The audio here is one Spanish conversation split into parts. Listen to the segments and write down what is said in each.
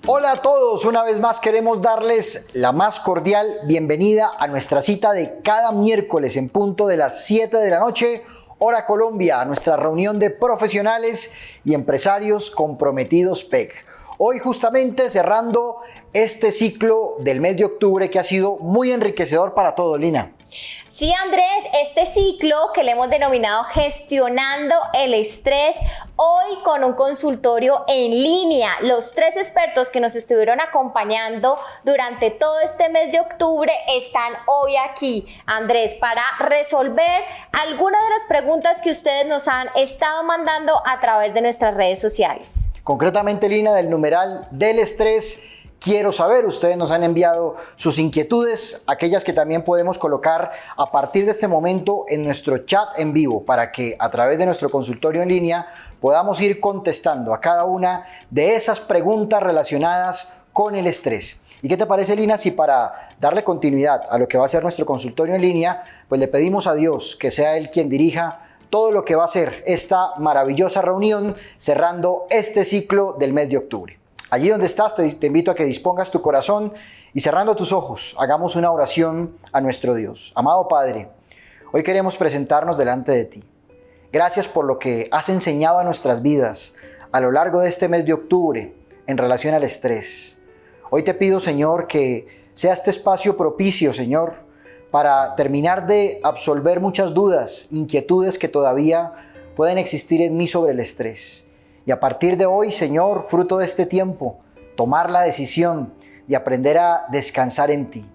Hola a todos, una vez más queremos darles la más cordial bienvenida a nuestra cita de cada miércoles en punto de las 7 de la noche, hora Colombia, a nuestra reunión de profesionales y empresarios comprometidos PEC. Hoy justamente cerrando este ciclo del mes de octubre que ha sido muy enriquecedor para todos, Lina. Sí, Andrés, este ciclo que le hemos denominado Gestionando el Estrés, hoy con un consultorio en línea. Los 3 expertos que nos estuvieron acompañando durante todo este mes de octubre están hoy aquí, Andrés, para resolver algunas de las preguntas que ustedes nos han estado mandando a través de nuestras redes sociales. Concretamente, Lina, del numeral del estrés. Quiero saber, ustedes nos han enviado sus inquietudes, aquellas que también podemos colocar a partir de este momento en nuestro chat en vivo para que a través de nuestro consultorio en línea podamos ir contestando a cada una de esas preguntas relacionadas con el estrés. ¿Y qué te parece, Lina, si para darle continuidad a lo que va a ser nuestro consultorio en línea, pues le pedimos a Dios que sea Él quien dirija todo lo que va a ser esta maravillosa reunión cerrando este ciclo del mes de octubre? Allí donde estás, te invito a que dispongas tu corazón y cerrando tus ojos, hagamos una oración a nuestro Dios. Amado Padre, hoy queremos presentarnos delante de ti. Gracias por lo que has enseñado a nuestras vidas a lo largo de este mes de octubre en relación al estrés. Hoy te pido, Señor, que sea este espacio propicio, Señor, para terminar de absolver muchas dudas, inquietudes que todavía pueden existir en mí sobre el estrés. Y a partir de hoy, Señor, fruto de este tiempo, tomar la decisión de aprender a descansar en ti,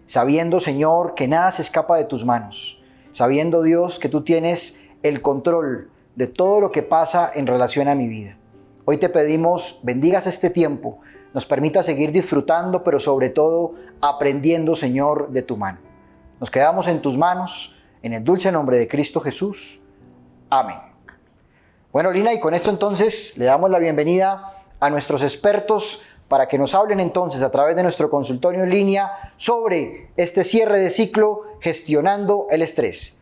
sabiendo, Señor, que nada se escapa de tus manos, sabiendo, Dios, que tú tienes el control de todo lo que pasa en relación a mi vida. Hoy te pedimos, bendigas este tiempo, nos permita seguir disfrutando, pero sobre todo aprendiendo, Señor, de tu mano. Nos quedamos en tus manos, en el dulce nombre de Cristo Jesús. Amén. Bueno, Lina, y con esto entonces le damos la bienvenida a nuestros expertos para que nos hablen entonces a través de nuestro consultorio en línea sobre este cierre de ciclo gestionando el estrés.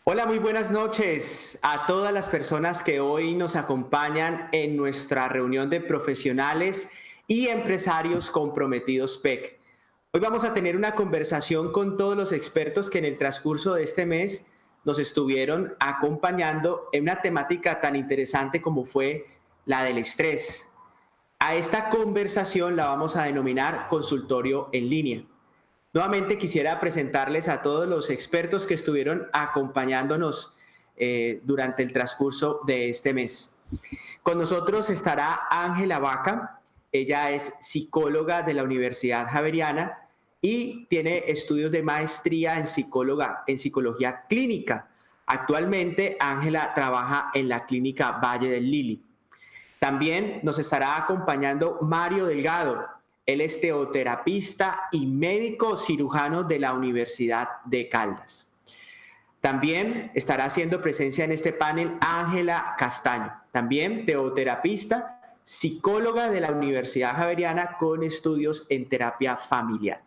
Hola, muy buenas noches a todas las personas que hoy nos acompañan en nuestra reunión de profesionales y empresarios comprometidos PEC. Hoy vamos a tener una conversación con todos los expertos que en el transcurso de este mes nos estuvieron acompañando en una temática tan interesante como fue la del estrés. A esta conversación la vamos a denominar consultorio en línea. Nuevamente quisiera presentarles a todos los expertos que estuvieron acompañándonos durante el transcurso de este mes. Con nosotros estará Ángela Vaca. Ella es psicóloga de la Universidad Javeriana y tiene estudios de maestría en psicología clínica. Actualmente, Ángela trabaja en la clínica Valle del Lili. También nos estará acompañando Mario Delgado. Él es teoterapista y médico cirujano de la Universidad de Caldas. También estará haciendo presencia en este panel Ángela Castaño, también teoterapista, psicóloga de la Universidad Javeriana con estudios en terapia familiar.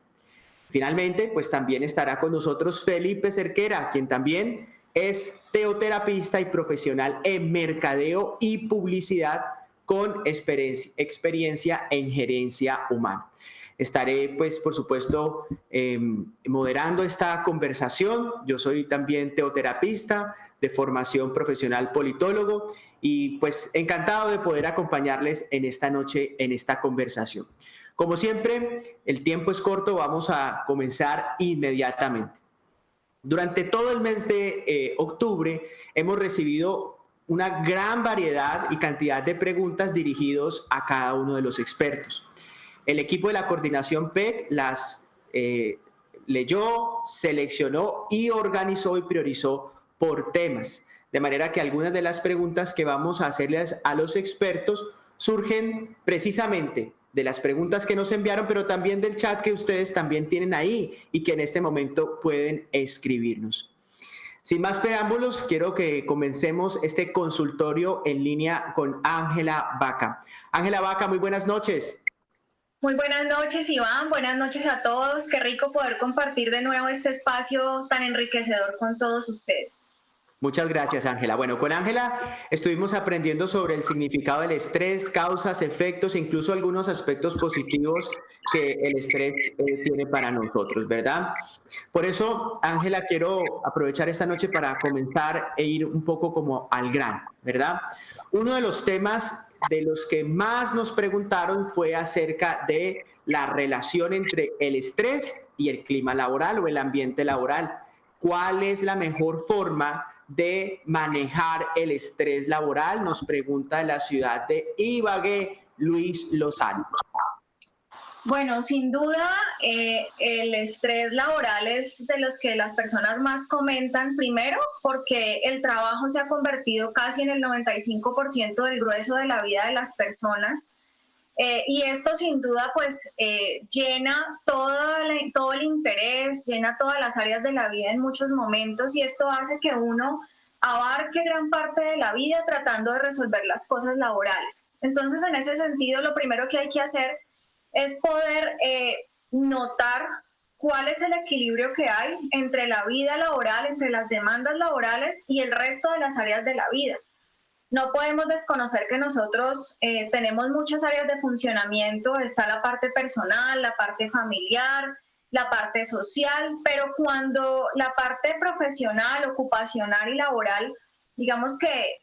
Finalmente, pues también estará con nosotros Felipe Cerquera, quien también es teoterapista y profesional en mercadeo y publicidad con experiencia en gerencia humana. Estaré, pues, por supuesto, moderando esta conversación. Yo soy también teoterapista de formación profesional politólogo y, pues, encantado de poder acompañarles en esta noche, en esta conversación. Como siempre, el tiempo es corto, vamos a comenzar inmediatamente. Durante todo el mes de octubre hemos recibido una gran variedad y cantidad de preguntas dirigidos a cada uno de los expertos. El equipo de la coordinación PEC las leyó, seleccionó y organizó y priorizó por temas. De manera que algunas de las preguntas que vamos a hacerles a los expertos surgen precisamente de las preguntas que nos enviaron, pero también del chat que ustedes también tienen ahí y que en este momento pueden escribirnos. Sin más preámbulos, quiero que comencemos este consultorio en línea con Ángela Vaca. Ángela Vaca, muy buenas noches. Muy buenas noches, Iván. Buenas noches a todos. Qué rico poder compartir de nuevo este espacio tan enriquecedor con todos ustedes. Muchas gracias, Ángela. Bueno, con Ángela estuvimos aprendiendo sobre el significado del estrés, causas, efectos e incluso algunos aspectos positivos que el estrés tiene para nosotros, ¿verdad? Por eso, Ángela, quiero aprovechar esta noche para comenzar e ir un poco como al grano, ¿verdad? Uno de los temas de los que más nos preguntaron fue acerca de la relación entre el estrés y el clima laboral o el ambiente laboral. ¿Cuál es la mejor forma de manejar el estrés laboral? Nos pregunta de la ciudad de Ibagué, Luis Lozano. Bueno, sin duda, el estrés laboral es de los que las personas más comentan, primero porque el trabajo se ha convertido casi en el 95% del grueso de la vida de las personas. Y esto sin duda pues llena todo el interés, llena todas las áreas de la vida en muchos momentos, y esto hace que uno abarque gran parte de la vida tratando de resolver las cosas laborales. Entonces, en ese sentido, lo primero que hay que hacer es poder notar cuál es el equilibrio que hay entre la vida laboral, entre las demandas laborales y el resto de las áreas de la vida. No podemos desconocer que nosotros tenemos muchas áreas de funcionamiento. Está la parte personal, la parte familiar, la parte social, pero cuando la parte profesional, ocupacional y laboral, digamos que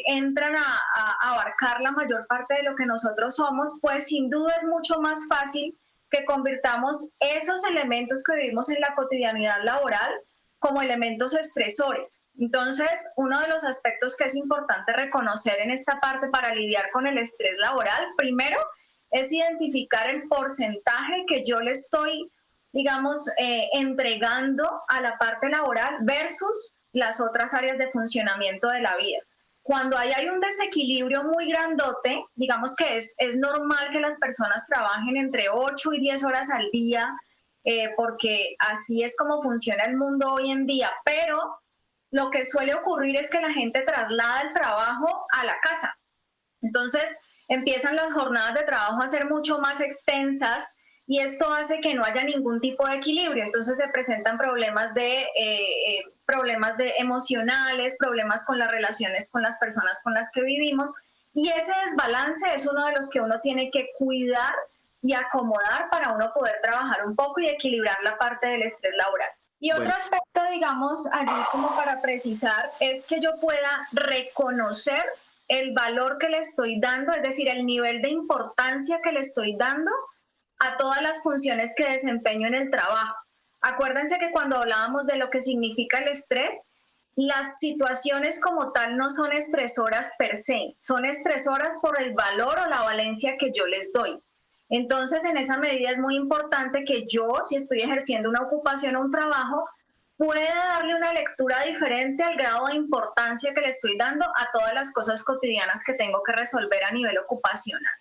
entran a abarcar la mayor parte de lo que nosotros somos, pues sin duda es mucho más fácil que convirtamos esos elementos que vivimos en la cotidianidad laboral como elementos estresores. Entonces, uno de los aspectos que es importante reconocer en esta parte para lidiar con el estrés laboral, primero, es identificar el porcentaje que yo le estoy, digamos, entregando a la parte laboral versus las otras áreas de funcionamiento de la vida. Cuando hay un desequilibrio muy grandote, digamos que es normal que las personas trabajen entre 8 y 10 horas al día, porque así es como funciona el mundo hoy en día, pero lo que suele ocurrir es que la gente traslada el trabajo a la casa. Entonces empiezan las jornadas de trabajo a ser mucho más extensas y esto hace que no haya ningún tipo de equilibrio. Entonces se presentan problemas de emocionales, problemas con las relaciones con las personas con las que vivimos, y ese desbalance es uno de los que uno tiene que cuidar y acomodar para uno poder trabajar un poco y equilibrar la parte del estrés laboral. Y otro aspecto, digamos, allí como para precisar, es que yo pueda reconocer el valor que le estoy dando, es decir, el nivel de importancia que le estoy dando a todas las funciones que desempeño en el trabajo. Acuérdense que cuando hablábamos de lo que significa el estrés, las situaciones como tal no son estresoras per se, son estresoras por el valor o la valencia que yo les doy. Entonces, en esa medida es muy importante que yo, si estoy ejerciendo una ocupación o un trabajo, pueda darle una lectura diferente al grado de importancia que le estoy dando a todas las cosas cotidianas que tengo que resolver a nivel ocupacional.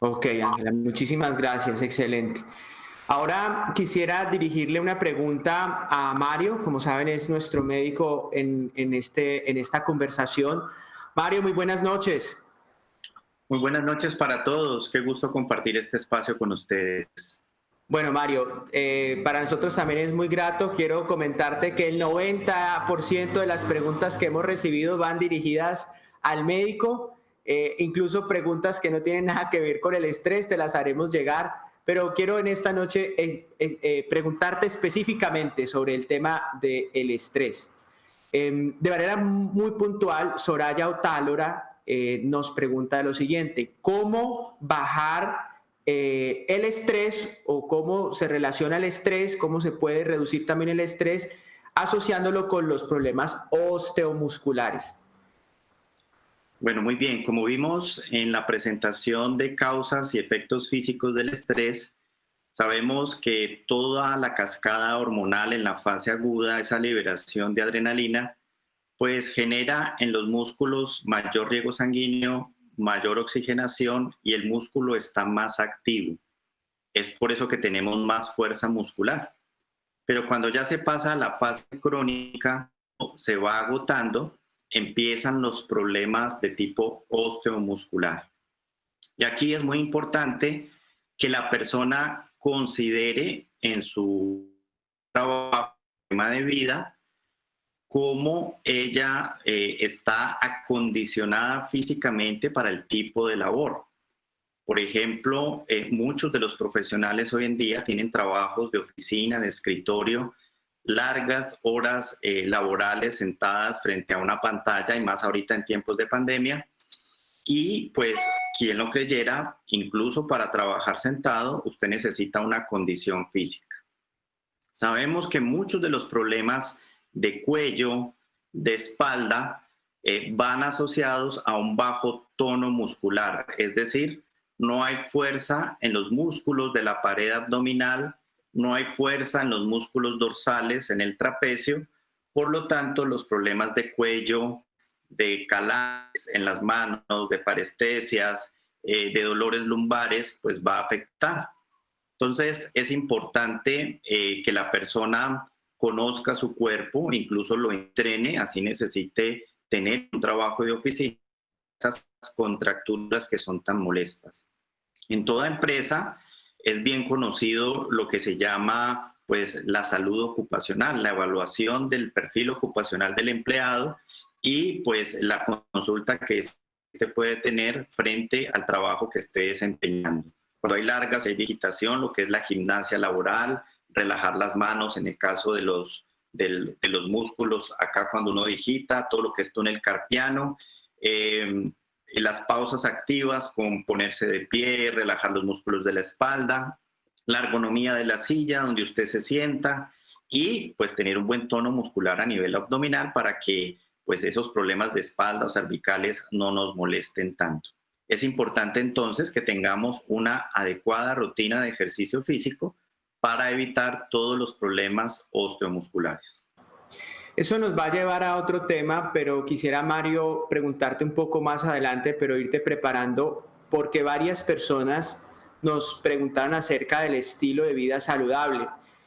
Ok, Ángela, muchísimas gracias, excelente. Ahora quisiera dirigirle una pregunta a Mario. Como saben, es nuestro médico en esta conversación. Mario, muy buenas noches. Muy buenas noches para todos. Qué gusto compartir este espacio con ustedes. Bueno, Mario, para nosotros también es muy grato. Quiero comentarte que el 90% de las preguntas que hemos recibido van dirigidas al médico, incluso preguntas que no tienen nada que ver con el estrés, te las haremos llegar. Pero quiero en esta noche preguntarte específicamente sobre el tema del estrés. De manera muy puntual, Soraya Otálora nos pregunta lo siguiente: ¿cómo bajar el estrés o cómo se relaciona el estrés, cómo se puede reducir también el estrés asociándolo con los problemas osteomusculares? Bueno, muy bien. Como vimos en la presentación de causas y efectos físicos del estrés, sabemos que toda la cascada hormonal en la fase aguda, esa liberación de adrenalina, pues genera en los músculos mayor riego sanguíneo, mayor oxigenación y el músculo está más activo. Es por eso que tenemos más fuerza muscular. Pero cuando ya se pasa a la fase crónica, se va agotando, empiezan los problemas de tipo osteomuscular. Y aquí es muy importante que la persona considere en su trabajo, tema de vida, cómo ella está acondicionada físicamente para el tipo de labor. Por ejemplo, muchos de los profesionales hoy en día tienen trabajos de oficina, de escritorio, largas horas laborales sentadas frente a una pantalla, y más ahorita en tiempos de pandemia. Y pues, quien lo creyera, incluso para trabajar sentado, usted necesita una condición física. Sabemos que muchos de los problemas de cuello, de espalda, van asociados a un bajo tono muscular, es decir, no hay fuerza en los músculos de la pared abdominal, no hay fuerza en los músculos dorsales, en el trapecio, por lo tanto los problemas de cuello, de calambres en las manos, de parestesias, de dolores lumbares, pues va a afectar. Entonces es importante que la persona conozca su cuerpo, incluso lo entrene, así necesite tener un trabajo de oficina, esas contracturas que son tan molestas. En toda empresa es bien conocido lo que se llama pues la salud ocupacional, la evaluación del perfil ocupacional del empleado y pues la consulta que este puede tener frente al trabajo que esté desempeñando. Cuando hay largas, hay digitación, lo que es la gimnasia laboral, relajar las manos en el caso de los músculos, acá cuando uno digita, todo lo que es túnel carpiano, las pausas activas con ponerse de pie, relajar los músculos de la espalda, la ergonomía de la silla donde usted se sienta y pues tener un buen tono muscular a nivel abdominal para que pues esos problemas de espalda o cervicales no nos molesten tanto. Es importante entonces que tengamos una adecuada rutina de ejercicio físico para evitar todos los problemas osteomusculares. Eso nos va a llevar a otro tema, pero quisiera, Mario, preguntarte un poco más adelante, pero irte preparando, porque varias personas nos preguntaron acerca del estilo de vida saludable.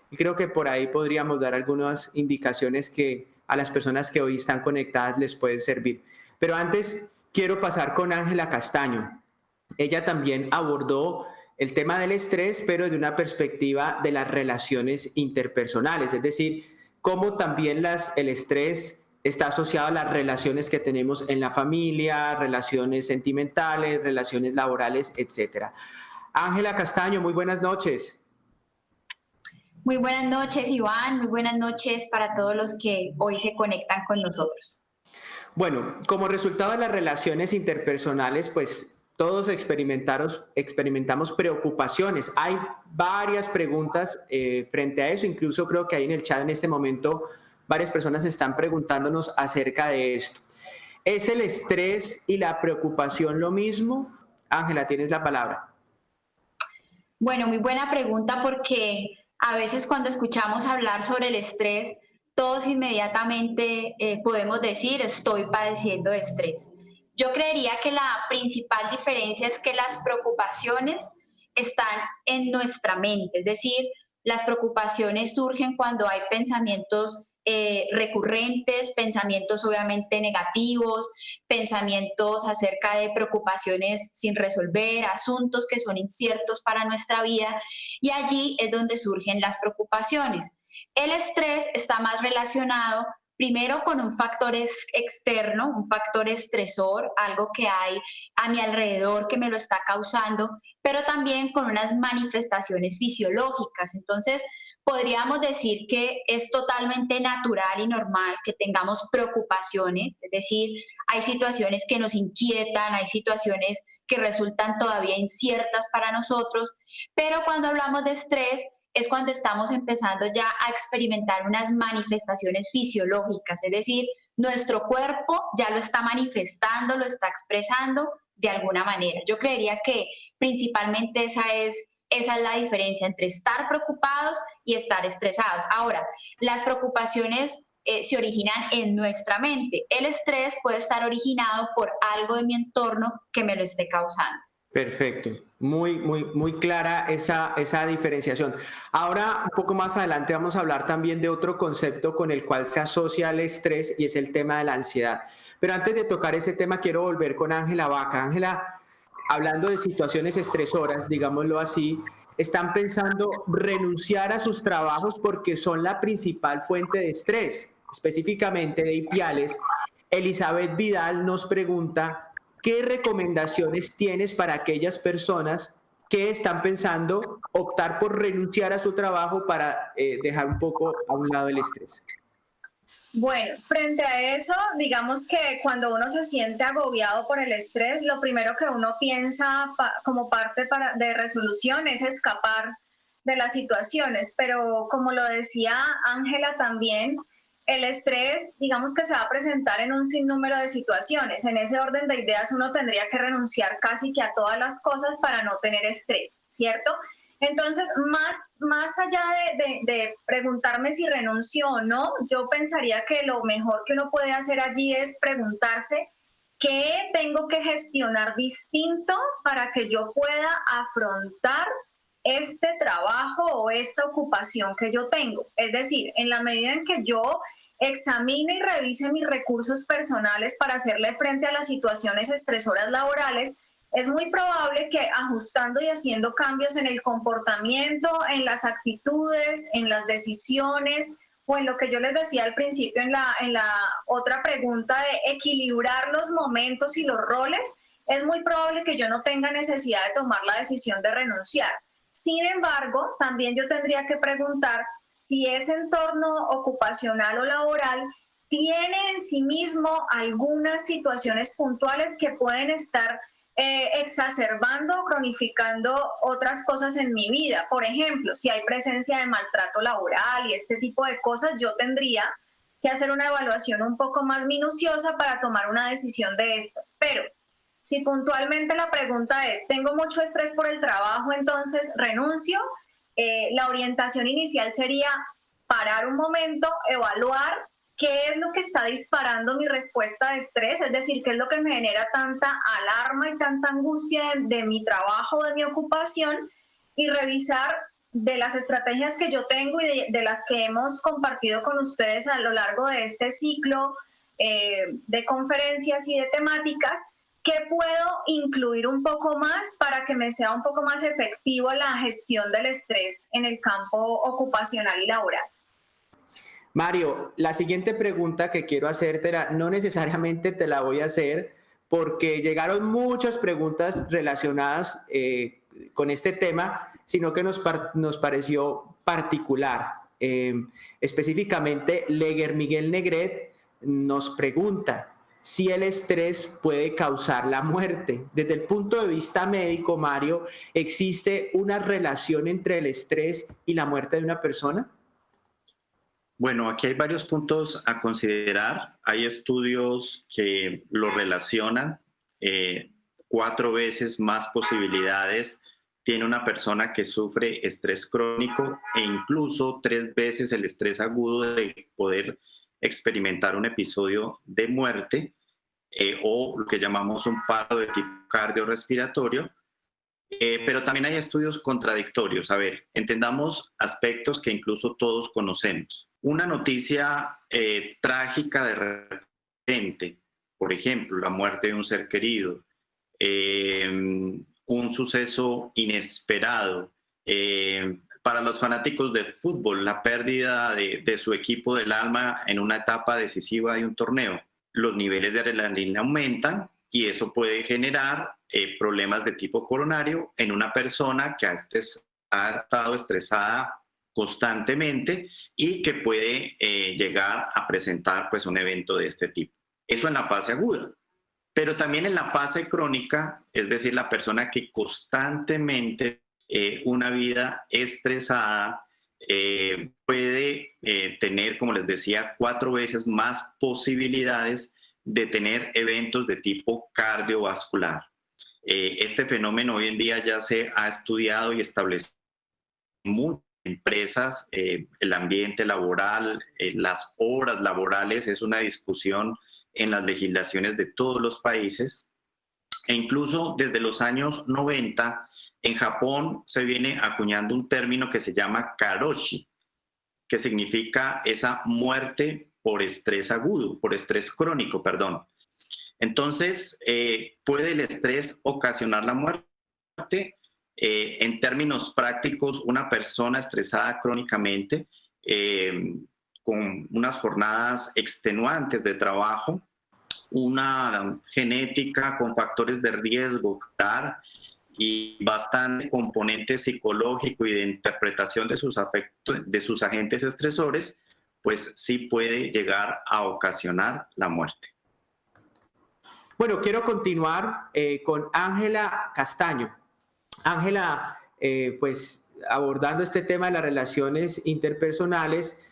Y creo que por ahí podríamos dar algunas indicaciones que a las personas que hoy están conectadas les pueden servir. Pero antes quiero pasar con Ángela Castaño. Ella también abordó el tema del estrés, pero desde una perspectiva de las relaciones interpersonales, es decir, cómo también el estrés está asociado a las relaciones que tenemos en la familia, relaciones sentimentales, relaciones laborales, etc. Ángela Castaño, muy buenas noches. Muy buenas noches, Iván. Muy buenas noches para todos los que hoy se conectan con nosotros. Bueno, como resultado de las relaciones interpersonales, pues todos experimentamos preocupaciones. Hay varias preguntas frente a eso. Incluso creo que ahí en el chat en este momento varias personas están preguntándonos acerca de esto. ¿Es el estrés y la preocupación lo mismo? Ángela, tienes la palabra. Bueno, muy buena pregunta porque a veces cuando escuchamos hablar sobre el estrés, todos inmediatamente podemos decir estoy padeciendo de estrés. Yo creería que la principal diferencia es que las preocupaciones están en nuestra mente, es decir, las preocupaciones surgen cuando hay pensamientos recurrentes, pensamientos obviamente negativos, pensamientos acerca de preocupaciones sin resolver, asuntos que son inciertos para nuestra vida, y allí es donde surgen las preocupaciones. El estrés está más relacionado primero con un factor externo, un factor estresor, algo que hay a mi alrededor que me lo está causando, pero también con unas manifestaciones fisiológicas. Entonces, podríamos decir que es totalmente natural y normal que tengamos preocupaciones, es decir, hay situaciones que nos inquietan, hay situaciones que resultan todavía inciertas para nosotros, pero cuando hablamos de estrés, es cuando estamos empezando ya a experimentar unas manifestaciones fisiológicas, es decir, nuestro cuerpo ya lo está manifestando, lo está expresando de alguna manera. Yo creería que principalmente esa es la diferencia entre estar preocupados y estar estresados. Ahora, las preocupaciones se originan en nuestra mente. El estrés puede estar originado por algo de mi entorno que me lo esté causando. Perfecto, muy clara esa diferenciación. Ahora, un poco más adelante vamos a hablar también de otro concepto con el cual se asocia el estrés y es el tema de la ansiedad. Pero antes de tocar ese tema, quiero volver con Ángela Vaca. Ángela, hablando de situaciones estresoras, digámoslo así, están pensando renunciar a sus trabajos porque son la principal fuente de estrés. específicamente de Ipiales, Elizabeth Vidal nos pregunta, ¿qué recomendaciones tienes para aquellas personas que están pensando optar por renunciar a su trabajo para dejar un poco a un lado el estrés? Bueno, frente a eso, digamos que cuando uno se siente agobiado por el estrés, lo primero que uno piensa como parte de resolución es escapar de las situaciones, pero como lo decía Ángela también, el estrés, digamos que se va a presentar en un sinnúmero de situaciones. En ese orden de ideas uno tendría que renunciar casi que a todas las cosas para no tener estrés, ¿cierto? Entonces, más allá de preguntarme si renuncio o no, yo pensaría que lo mejor que uno puede hacer allí es preguntarse qué tengo que gestionar distinto para que yo pueda afrontar este trabajo o esta ocupación que yo tengo. Es decir, en la medida en que yo examine y revise mis recursos personales para hacerle frente a las situaciones estresoras laborales, es muy probable que ajustando y haciendo cambios en el comportamiento, en las actitudes, en las decisiones o en lo que yo les decía al principio en la otra pregunta de equilibrar los momentos y los roles, es muy probable que yo no tenga necesidad de tomar la decisión de renunciar. Sin embargo, también yo tendría que preguntar si ese entorno ocupacional o laboral tiene en sí mismo algunas situaciones puntuales que pueden estar exacerbando o cronificando otras cosas en mi vida. Por ejemplo, si hay presencia de maltrato laboral y este tipo de cosas, yo tendría que hacer una evaluación un poco más minuciosa para tomar una decisión de estas. Pero si puntualmente la pregunta es, tengo mucho estrés por el trabajo, entonces renuncio, la orientación inicial sería parar un momento, evaluar qué es lo que está disparando mi respuesta de estrés, es decir, qué es lo que me genera tanta alarma y tanta angustia de mi trabajo, de mi ocupación, y revisar de las estrategias que yo tengo y de las que hemos compartido con ustedes a lo largo de este ciclo de conferencias y de temáticas, ¿qué puedo incluir un poco más para que me sea un poco más efectivo la gestión del estrés en el campo ocupacional y laboral? Mario, la siguiente pregunta que quiero hacértela, no necesariamente te la voy a hacer porque llegaron muchas preguntas relacionadas con este tema, sino que nos pareció particular. Específicamente, Leger Miguel Negret nos pregunta si el estrés puede causar la muerte. Desde el punto de vista médico, Mario, ¿existe una relación entre el estrés y la muerte de una persona? Bueno, aquí hay varios puntos a considerar. Hay estudios que lo relacionan. 4 veces más posibilidades tiene una persona que sufre estrés crónico e incluso 3 veces el estrés agudo de poder experimentar un episodio de muerte o lo que llamamos un paro de tipo cardiorrespiratorio. Pero también hay estudios contradictorios. A ver, entendamos aspectos que incluso todos conocemos. Una noticia trágica de repente, por ejemplo, la muerte de un ser querido, un suceso inesperado. Para los fanáticos de fútbol, la pérdida de su equipo del alma en una etapa decisiva de un torneo. Los niveles de adrenalina aumentan y eso puede generar problemas de tipo coronario en una persona que ha estado estresada constantemente y que puede llegar a presentar pues, un evento de este tipo. Eso en la fase aguda. Pero también en la fase crónica, es decir, la persona que constantemente una vida estresada puede tener, como les decía, 4 veces más posibilidades de tener eventos de tipo cardiovascular. Este fenómeno hoy en día ya se ha estudiado y establecido en muchas empresas. El ambiente laboral, las horas laborales es una discusión en las legislaciones de todos los países. E incluso desde los años 90, en Japón se viene acuñando un término que se llama karoshi, que significa esa muerte por estrés agudo, por estrés crónico, perdón. Entonces, ¿puede el estrés ocasionar la muerte? En términos prácticos, una persona estresada crónicamente con unas jornadas extenuantes de trabajo, una genética con factores de riesgo y bastante componente psicológico y de interpretación de sus afectos, de sus agentes estresores, pues sí puede llegar a ocasionar la muerte. Bueno, quiero continuar con Ángela Castaño. Ángela, pues abordando este tema de las relaciones interpersonales,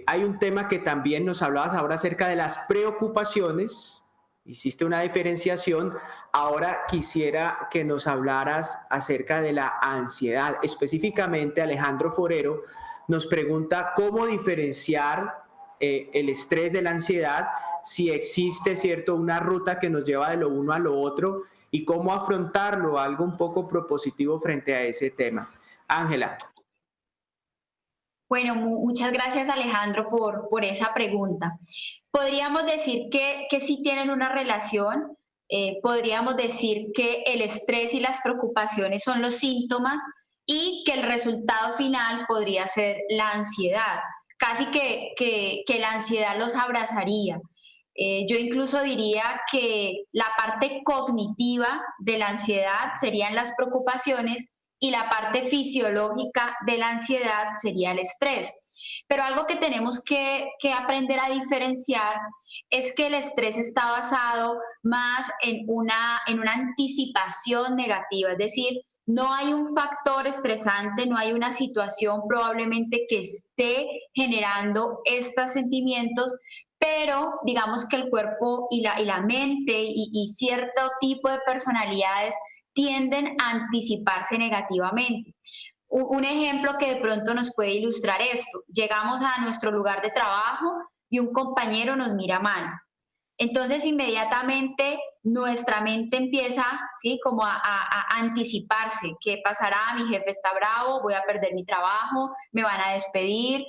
hay un tema que también nos hablabas ahora acerca de las preocupaciones. Hiciste una diferenciación. Ahora quisiera que nos hablaras acerca de la ansiedad. Específicamente, Alejandro Forero nos pregunta cómo diferenciar el estrés de la ansiedad, si existe, ¿cierto?, una ruta que nos lleva de lo uno a lo otro y cómo afrontarlo, algo un poco propositivo frente a ese tema. Ángela. Bueno, muchas gracias Alejandro por esa pregunta. Podríamos decir que sí tienen una relación, podríamos decir que el estrés y las preocupaciones son los síntomas y que el resultado final podría ser la ansiedad. Casi que la ansiedad los abrazaría. Yo incluso diría que la parte cognitiva de la ansiedad serían las preocupaciones y la parte fisiológica de la ansiedad sería el estrés. Pero algo que tenemos que aprender a diferenciar es que el estrés está basado más en una anticipación negativa, es decir, no hay un factor estresante, no hay una situación probablemente que esté generando estos sentimientos, pero digamos que el cuerpo y la mente y cierto tipo de personalidades tienden a anticiparse negativamente. Un ejemplo que de pronto nos puede ilustrar esto: llegamos a nuestro lugar de trabajo y un compañero nos mira mal. Entonces inmediatamente nuestra mente empieza, ¿sí?, como a anticiparse. ¿Qué pasará? Mi jefe está bravo, voy a perder mi trabajo, me van a despedir,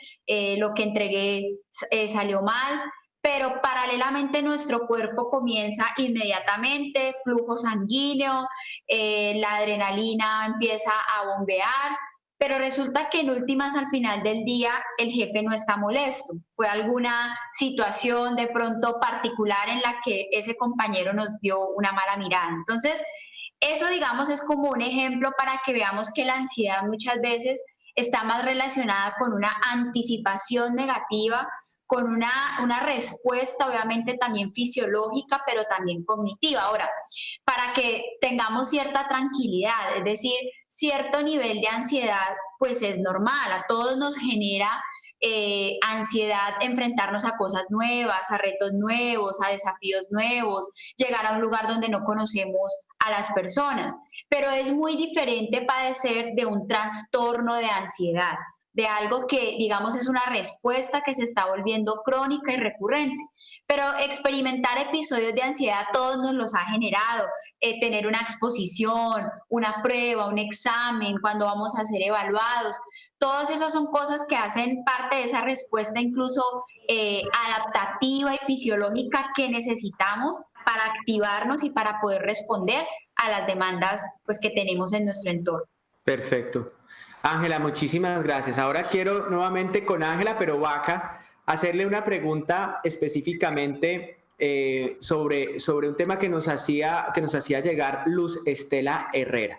lo que entregué salió mal. Pero paralelamente nuestro cuerpo comienza inmediatamente, flujo sanguíneo, la adrenalina empieza a bombear, pero resulta que en últimas, al final del día, el jefe no está molesto. Fue alguna situación de pronto particular en la que ese compañero nos dio una mala mirada. Entonces, eso, digamos, es como un ejemplo para que veamos que la ansiedad muchas veces está más relacionada con una anticipación negativa, con una respuesta obviamente también fisiológica, pero también cognitiva. Ahora, para que tengamos cierta tranquilidad, es decir, cierto nivel de ansiedad, pues es normal, a todos nos genera ansiedad enfrentarnos a cosas nuevas, a retos nuevos, a desafíos nuevos, llegar a un lugar donde no conocemos a las personas, pero es muy diferente padecer de un trastorno de ansiedad, de algo que, digamos, es una respuesta que se está volviendo crónica y recurrente. Pero experimentar episodios de ansiedad a todos nos los ha generado. Tener una exposición, una prueba, un examen, cuando vamos a ser evaluados. Todas esas son cosas que hacen parte de esa respuesta incluso adaptativa y fisiológica que necesitamos para activarnos y para poder responder a las demandas, pues, que tenemos en nuestro entorno. Perfecto. Ángela, muchísimas gracias. Ahora quiero nuevamente con Ángela, pero Vaca, hacerle una pregunta específicamente sobre un tema que nos hacía llegar Luz Estela Herrera.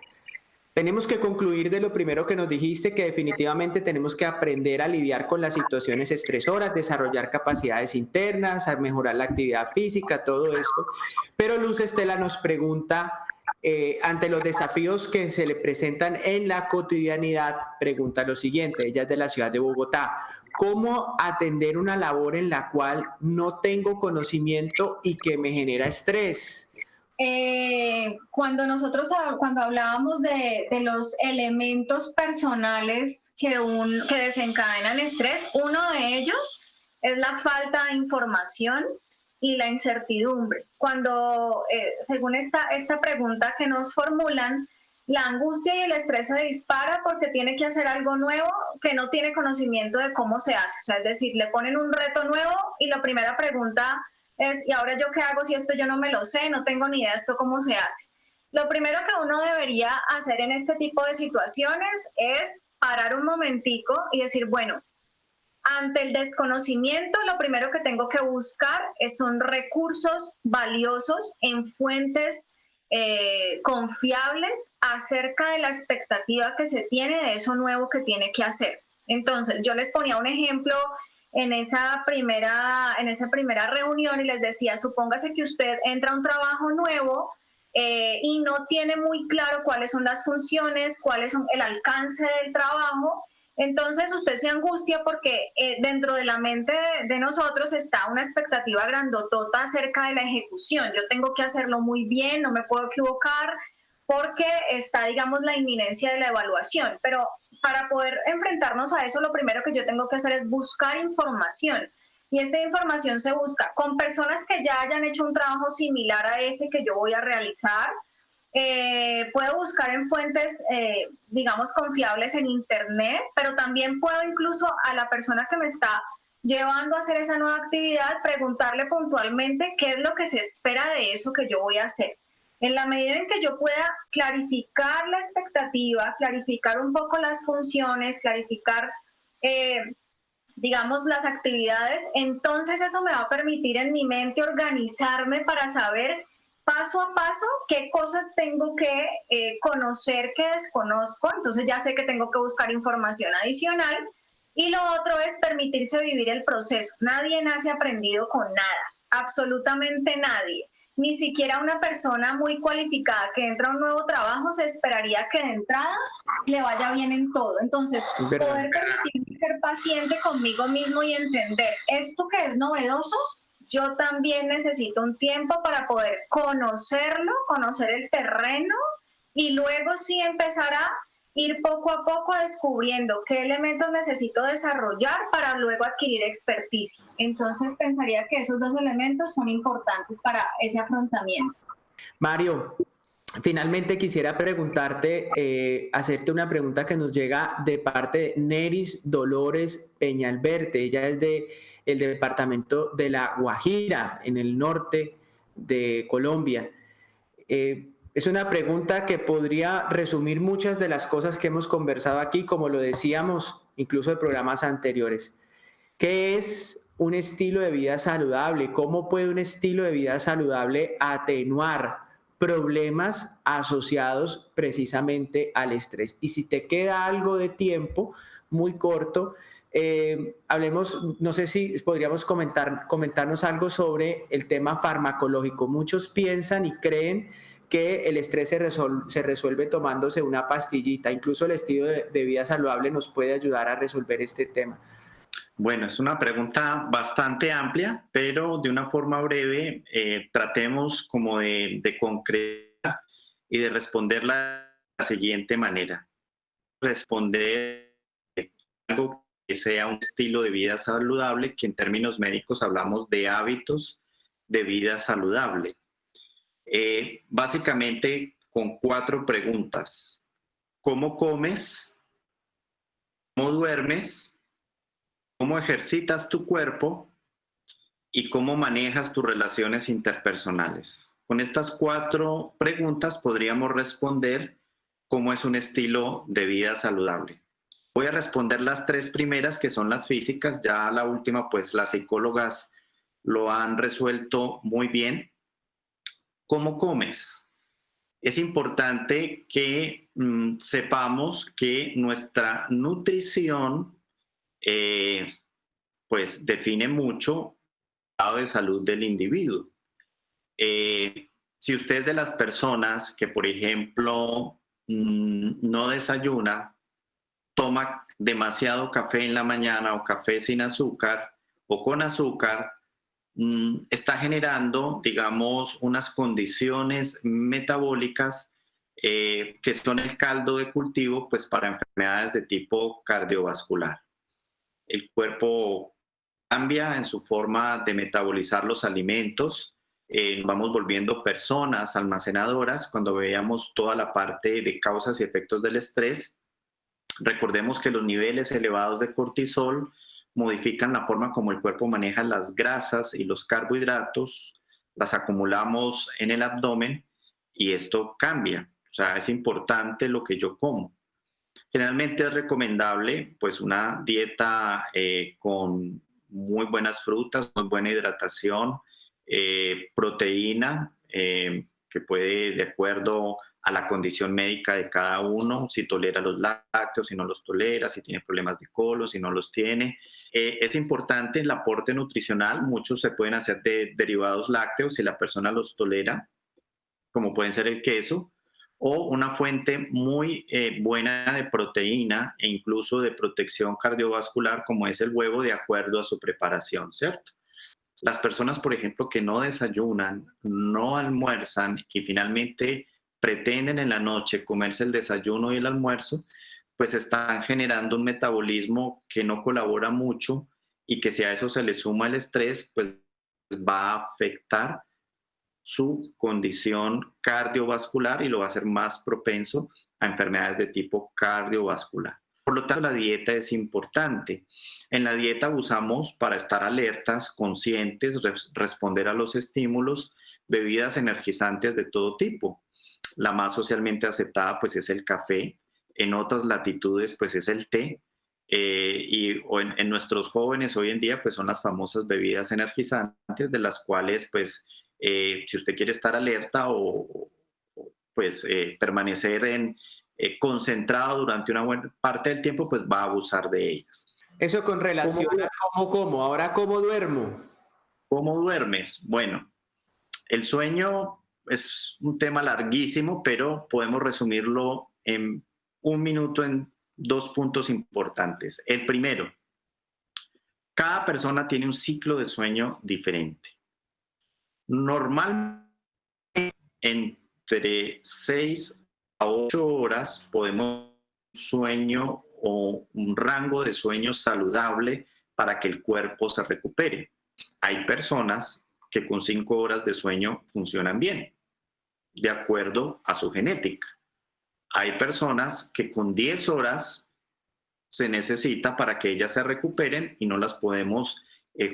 Tenemos que concluir de lo primero que nos dijiste, que definitivamente tenemos que aprender a lidiar con las situaciones estresoras, desarrollar capacidades internas, a mejorar la actividad física, todo esto. Pero Luz Estela nos pregunta, ante los desafíos que se le presentan en la cotidianidad, pregunta lo siguiente. Ella es de la ciudad de Bogotá: ¿cómo atender una labor en la cual no tengo conocimiento y que me genera estrés? Cuando hablábamos de los elementos personales que desencadenan estrés, uno de ellos es la falta de información y la incertidumbre. Cuando, según esta pregunta que nos formulan, la angustia y el estrés se dispara porque tiene que hacer algo nuevo que no tiene conocimiento de cómo se hace. O sea, es decir, le ponen un reto nuevo y la primera pregunta es: ¿y ahora yo qué hago si esto yo no me lo sé, no tengo ni idea de esto cómo se hace? Lo primero que uno debería hacer en este tipo de situaciones es parar un momentico y decir, bueno, Ante el desconocimiento, lo primero que tengo que buscar son recursos valiosos en fuentes confiables acerca de la expectativa que se tiene de eso nuevo que tiene que hacer. Entonces, yo les ponía un ejemplo en esa primera reunión y les decía, supóngase que usted entra a un trabajo nuevo y no tiene muy claro cuáles son las funciones, cuáles son el alcance del trabajo. Entonces usted se angustia porque dentro de la mente de nosotros está una expectativa grandotota acerca de la ejecución. Yo tengo que hacerlo muy bien, no me puedo equivocar porque está, digamos, la inminencia de la evaluación. Pero para poder enfrentarnos a eso, lo primero que yo tengo que hacer es buscar información. Y esta información se busca con personas que ya hayan hecho un trabajo similar a ese que yo voy a realizar. Puedo buscar en fuentes, digamos, confiables en internet, pero también puedo incluso a la persona que me está llevando a hacer esa nueva actividad, preguntarle puntualmente qué es lo que se espera de eso que yo voy a hacer. En la medida en que yo pueda clarificar la expectativa, clarificar un poco las funciones, clarificar, digamos, las actividades, entonces eso me va a permitir en mi mente organizarme para saber paso a paso qué cosas tengo que conocer que desconozco. Entonces ya sé que tengo que buscar información adicional. Y lo otro es permitirse vivir el proceso. Nadie nace aprendido con nada, absolutamente nadie. Ni siquiera una persona muy cualificada que entra a un nuevo trabajo se esperaría que de entrada le vaya bien en todo. Entonces, poder permitirme ser paciente conmigo mismo y entender esto que es novedoso, yo también necesito un tiempo para poder conocerlo, conocer el terreno y luego sí empezar a ir poco a poco descubriendo qué elementos necesito desarrollar para luego adquirir experticia. Entonces pensaría que esos dos elementos son importantes para ese afrontamiento. Mario, finalmente quisiera preguntarte, hacerte una pregunta que nos llega de parte de Neris Dolores Peñalverte. Ella es del departamento de La Guajira, en el norte de Colombia. Es una pregunta que podría resumir muchas de las cosas que hemos conversado aquí, como lo decíamos incluso en programas anteriores. ¿Qué es un estilo de vida saludable? ¿Cómo puede un estilo de vida saludable atenuar problemas asociados precisamente al estrés? Y si te queda algo de tiempo, muy corto, hablemos, no sé si podríamos comentarnos algo sobre el tema farmacológico. Muchos piensan y creen que el estrés se resuelve tomándose una pastillita. Incluso el estilo de vida saludable nos puede ayudar a resolver este tema. Bueno, es una pregunta bastante amplia, pero de una forma breve, tratemos como de concretar y de responderla de la siguiente manera. Responder algo que sea un estilo de vida saludable, que en términos médicos hablamos de hábitos de vida saludable. Básicamente con 4 preguntas. ¿Cómo comes? ¿Cómo duermes? ¿Cómo ejercitas tu cuerpo? ¿Y cómo manejas tus relaciones interpersonales? Con estas 4 preguntas podríamos responder cómo es un estilo de vida saludable. Voy a responder las 3 primeras, que son las físicas. Ya la última, pues las psicólogas lo han resuelto muy bien. ¿Cómo comes? Es importante que sepamos que nuestra nutrición pues define mucho el estado de salud del individuo. Si usted es de las personas que, por ejemplo, no desayuna, toma demasiado café en la mañana o café sin azúcar o con azúcar, está generando, digamos, unas condiciones metabólicas que son el caldo de cultivo, pues, para enfermedades de tipo cardiovascular. El cuerpo cambia en su forma de metabolizar los alimentos, vamos volviendo personas almacenadoras. Cuando veamos toda la parte de causas y efectos del estrés, recordemos que los niveles elevados de cortisol modifican la forma como el cuerpo maneja las grasas y los carbohidratos, las acumulamos en el abdomen y esto cambia. O sea, es importante lo que yo como. Generalmente es recomendable pues una dieta con muy buenas frutas, muy buena hidratación, proteína, que puede, de acuerdo a la condición médica de cada uno, si tolera los lácteos, si no los tolera, si tiene problemas de colon, si no los tiene. Es importante el aporte nutricional, muchos se pueden hacer de derivados lácteos si la persona los tolera, como pueden ser el queso, o una fuente muy buena de proteína e incluso de protección cardiovascular como es el huevo, de acuerdo a su preparación, ¿cierto? Las personas, por ejemplo, que no desayunan, no almuerzan y finalmente pretenden en la noche comerse el desayuno y el almuerzo, pues están generando un metabolismo que no colabora mucho y que si a eso se le suma el estrés, pues va a afectar su condición cardiovascular y lo va a hacer más propenso a enfermedades de tipo cardiovascular. Por lo tanto, la dieta es importante. En la dieta usamos, para estar alertas, conscientes, responder a los estímulos, bebidas energizantes de todo tipo. La más socialmente aceptada pues es el café, en otras latitudes pues es el té, en nuestros jóvenes hoy en día pues son las famosas bebidas energizantes, de las cuales pues si usted quiere estar alerta o pues permanecer concentrado durante una buena parte del tiempo, pues va a abusar de ellas. Eso con relación a cómo como, ahora cómo duermo. ¿Cómo duermes? Bueno, el sueño es un tema larguísimo, pero podemos resumirlo en un minuto en 2 puntos importantes. El primero, cada persona tiene un ciclo de sueño diferente. Normalmente, entre 6 a 8 horas podemos tener un sueño o un rango de sueño saludable para que el cuerpo se recupere. Hay personas que con 5 horas de sueño funcionan bien, de acuerdo a su genética. Hay personas que con 10 horas se necesita para que ellas se recuperen y no las podemos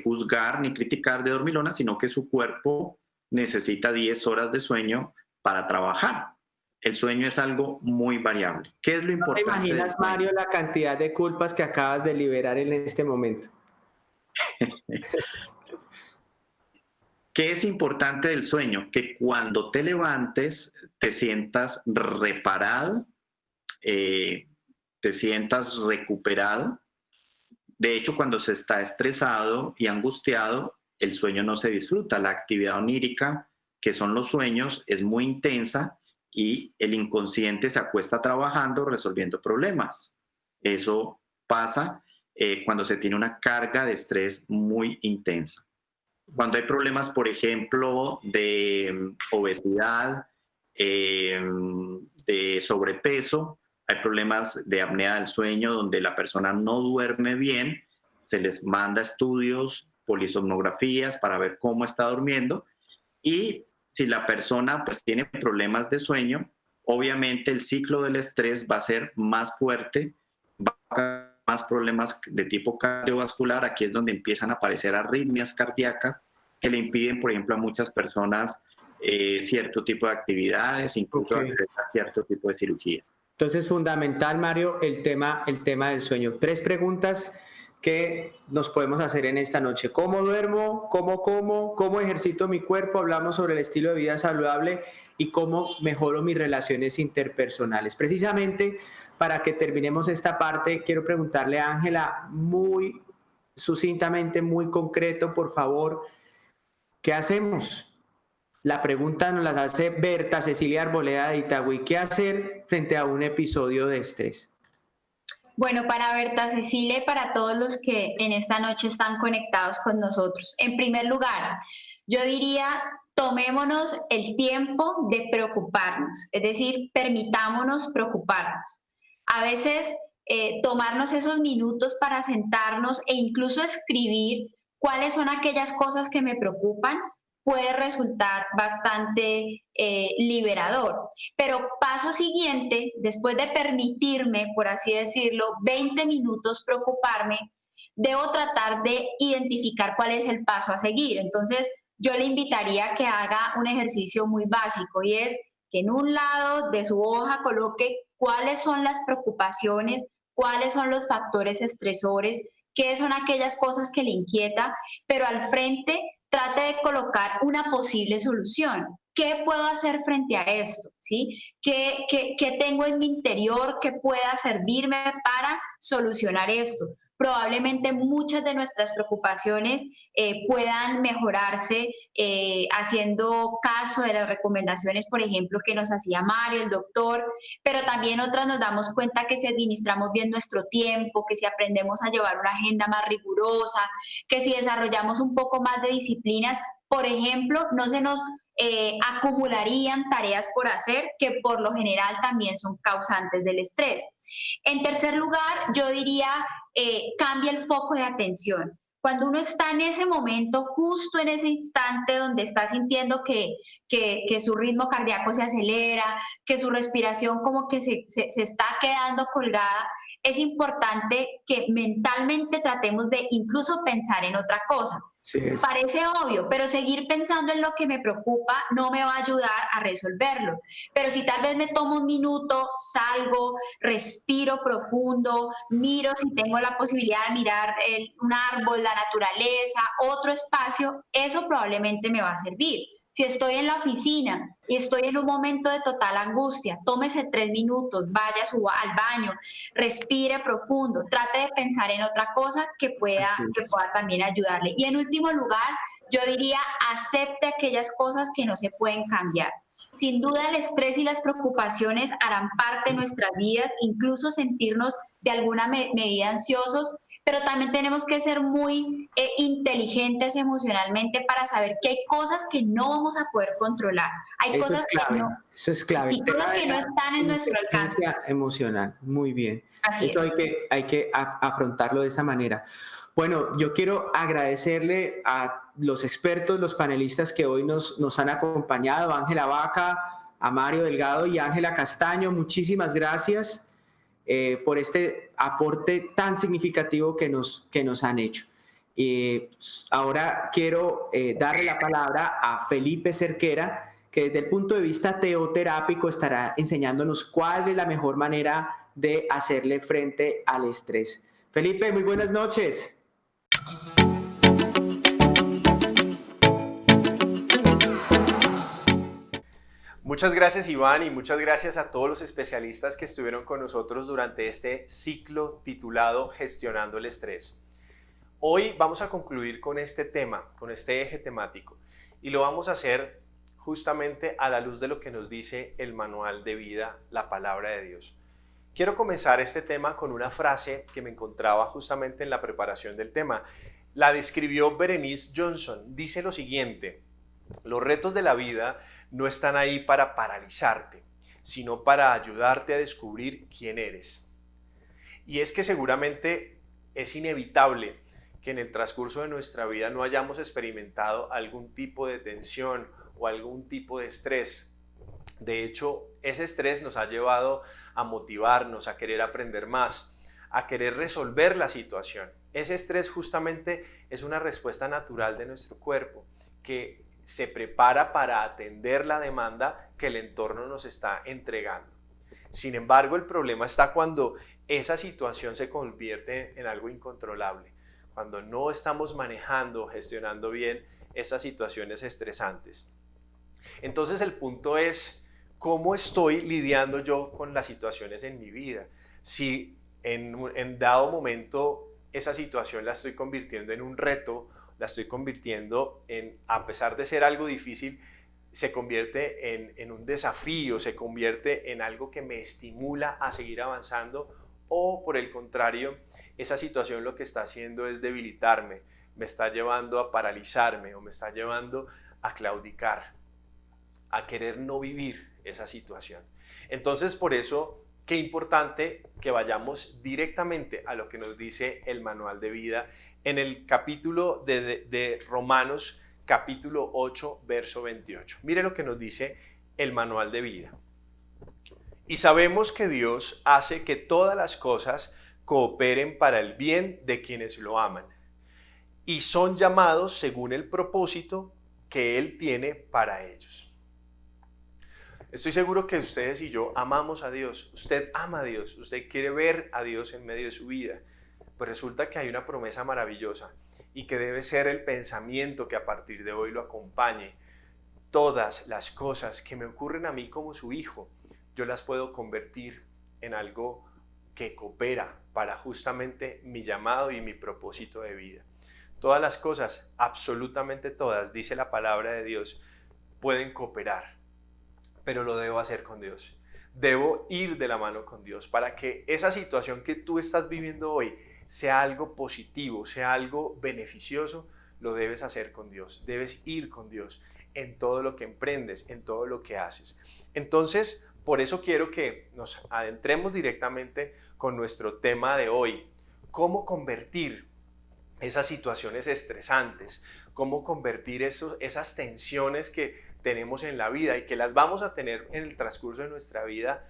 juzgar ni criticar de dormilonas, sino que su cuerpo necesita 10 horas de sueño para trabajar. El sueño es algo muy variable. ¿Qué es lo importante? ¿No te imaginas, Mario, la cantidad de culpas que acabas de liberar en este momento? ¿Qué es importante del sueño? Que cuando te levantes te sientas reparado, te sientas recuperado. De hecho, cuando se está estresado y angustiado, el sueño no se disfruta. La actividad onírica, que son los sueños, es muy intensa y el inconsciente se acuesta trabajando, resolviendo problemas. Eso pasa cuando se tiene una carga de estrés muy intensa. Cuando hay problemas, por ejemplo, de obesidad, de sobrepeso, hay problemas de apnea del sueño donde la persona no duerme bien, se les manda estudios, polisomnografías para ver cómo está durmiendo, y si la persona pues tiene problemas de sueño, obviamente el ciclo del estrés va a ser más fuerte, va a causar más problemas de tipo cardiovascular. Aquí es donde empiezan a aparecer arritmias cardíacas que le impiden, por ejemplo, a muchas personas cierto tipo de actividades, incluso acceder a cierto tipo de cirugías. Entonces, fundamental, Mario, el tema del sueño. 3 preguntas que nos podemos hacer en esta noche. ¿Cómo duermo? ¿Cómo como? ¿Cómo ejercito mi cuerpo? Hablamos sobre el estilo de vida saludable y cómo mejoro mis relaciones interpersonales. Precisamente para que terminemos esta parte, quiero preguntarle a Ángela muy sucintamente, muy concreto, por favor, ¿qué hacemos? La pregunta nos la hace Berta Cecilia Arboleda de Itagüí. ¿Qué hacer frente a un episodio de estrés? Bueno, para Berta Cecilia y para todos los que en esta noche están conectados con nosotros. En primer lugar, yo diría, tomémonos el tiempo de preocuparnos, es decir, permitámonos preocuparnos. A veces tomarnos esos minutos para sentarnos e incluso escribir cuáles son aquellas cosas que me preocupan puede resultar bastante liberador. Pero paso siguiente, después de permitirme, por así decirlo, 20 minutos preocuparme, debo tratar de identificar cuál es el paso a seguir. Entonces, yo le invitaría a que haga un ejercicio muy básico y es que en un lado de su hoja coloque cuáles son las preocupaciones, cuáles son los factores estresores, qué son aquellas cosas que le inquieta, pero al frente trate de colocar una posible solución. ¿Qué puedo hacer frente a esto? ¿Sí? ¿Qué tengo en mi interior que pueda servirme para solucionar esto? Probablemente muchas de nuestras preocupaciones puedan mejorarse haciendo caso de las recomendaciones, por ejemplo, que nos hacía Mario, el doctor, pero también otras nos damos cuenta que si administramos bien nuestro tiempo, que si aprendemos a llevar una agenda más rigurosa, que si desarrollamos un poco más de disciplinas, por ejemplo, no se nos acumularían tareas por hacer que por lo general también son causantes del estrés. En tercer lugar, yo diría, cambia el foco de atención. Cuando uno está en ese momento, justo en ese instante donde está sintiendo que su ritmo cardíaco se acelera, que su respiración como que se está quedando colgada, es importante que mentalmente tratemos de incluso pensar en otra cosa. Sí, Parece obvio, pero seguir pensando en lo que me preocupa no me va a ayudar a resolverlo. Pero si tal vez me tomo un minuto, salgo, respiro profundo, miro si tengo la posibilidad de mirar un árbol, la naturaleza, otro espacio, eso probablemente me va a servir. Si estoy en la oficina y estoy en un momento de total angustia, tómese 3 minutos, vaya, suba al baño, respire profundo, trate de pensar en otra cosa que pueda también ayudarle. Y en último lugar, yo diría, acepte aquellas cosas que no se pueden cambiar. Sin duda, el estrés y las preocupaciones harán parte de nuestras vidas, incluso sentirnos de alguna medida ansiosos, pero también tenemos que ser muy inteligentes emocionalmente para saber que hay cosas que no vamos a poder controlar. Hay eso cosas es clave, que no, eso es clave. y cosas que no están en nuestro alcance. Inteligencia emocional, muy bien. Así Eso es. hay que afrontarlo de esa manera. Bueno, yo quiero agradecerle a los expertos, los panelistas que hoy nos han acompañado, a Ángela Vaca, a Mario Delgado y a Ángela Castaño. Muchísimas gracias por este aporte tan significativo que nos han hecho. Ahora quiero darle la palabra a Felipe Cerquera, que desde el punto de vista teoterápico estará enseñándonos cuál es la mejor manera de hacerle frente al estrés. Felipe, muy buenas noches. Muchas gracias, Iván, y muchas gracias a todos los especialistas que estuvieron con nosotros durante este ciclo titulado Gestionando el Estrés. Hoy vamos a concluir con este tema, con este eje temático, y lo vamos a hacer justamente a la luz de lo que nos dice el manual de vida, la palabra de Dios. Quiero comenzar este tema con una frase que me encontraba justamente en la preparación del tema. La describió Berenice Johnson. Dice lo siguiente: los retos de la vida no están ahí para paralizarte, sino para ayudarte a descubrir quién eres. Y es que seguramente es inevitable que en el transcurso de nuestra vida no hayamos experimentado algún tipo de tensión o algún tipo de estrés. De hecho, ese estrés nos ha llevado a motivarnos, a querer aprender más, a querer resolver la situación. Ese estrés justamente es una respuesta natural de nuestro cuerpo que se prepara para atender la demanda que el entorno nos está entregando. Sin embargo, el problema está cuando esa situación se convierte en algo incontrolable, cuando no estamos manejando, gestionando bien esas situaciones estresantes. Entonces el punto es, ¿cómo estoy lidiando yo con las situaciones en mi vida? Si en dado momento esa situación la estoy convirtiendo en un reto, la estoy convirtiendo en, a pesar de ser algo difícil, se convierte en un desafío, se convierte en algo que me estimula a seguir avanzando, o por el contrario, esa situación lo que está haciendo es debilitarme, me está llevando a paralizarme o me está llevando a claudicar, a querer no vivir esa situación. Entonces, por eso, qué importante que vayamos directamente a lo que nos dice el manual de vida en el capítulo de Romanos, capítulo 8, verso 28. Mire lo que nos dice el manual de vida. Y sabemos que Dios hace que todas las cosas cooperen para el bien de quienes lo aman y son llamados según el propósito que Él tiene para ellos. Estoy seguro que ustedes y yo amamos a Dios. Usted ama a Dios, usted quiere ver a Dios en medio de su vida. Pues resulta que hay una promesa maravillosa y que debe ser el pensamiento que a partir de hoy lo acompañe. Todas las cosas que me ocurren a mí como su hijo, yo las puedo convertir en algo que coopera para justamente mi llamado y mi propósito de vida. Todas las cosas, absolutamente todas, dice la palabra de Dios, pueden cooperar, pero lo debo hacer con Dios. Debo ir de la mano con Dios para que esa situación que tú estás viviendo hoy sea algo positivo, sea algo beneficioso. Lo debes hacer con Dios, debes ir con Dios en todo lo que emprendes, en todo lo que haces. Entonces, por eso quiero que nos adentremos directamente con nuestro tema de hoy: cómo convertir esas situaciones estresantes, cómo convertir esas tensiones que tenemos en la vida y que las vamos a tener en el transcurso de nuestra vida